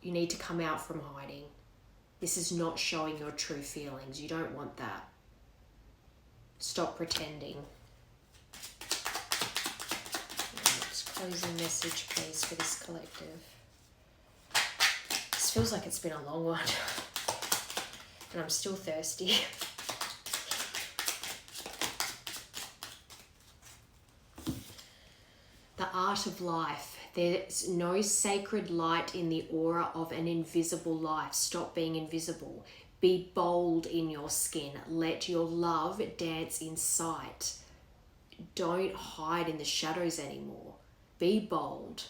need to come out from hiding. This is not showing your true feelings. You don't want that. Stop pretending. Right, closing message, please, for this collective. This feels like it's been a long one. And I'm still thirsty. The art of life. There's no sacred light in the aura of an invisible life. Stop being invisible. Be bold in your skin. Let your love dance in sight. Don't hide in the shadows anymore. Be bold.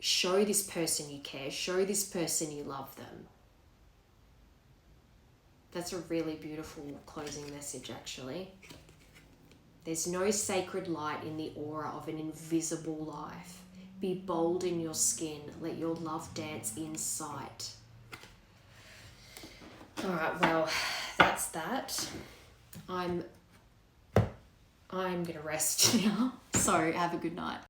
Show this person you care. Show this person you love them. That's a really beautiful closing message, actually. There's no sacred light in the aura of an invisible life. Be bold in your skin. Let your love dance in sight. All right, well, that's that. I'm going to rest now. So have a good night.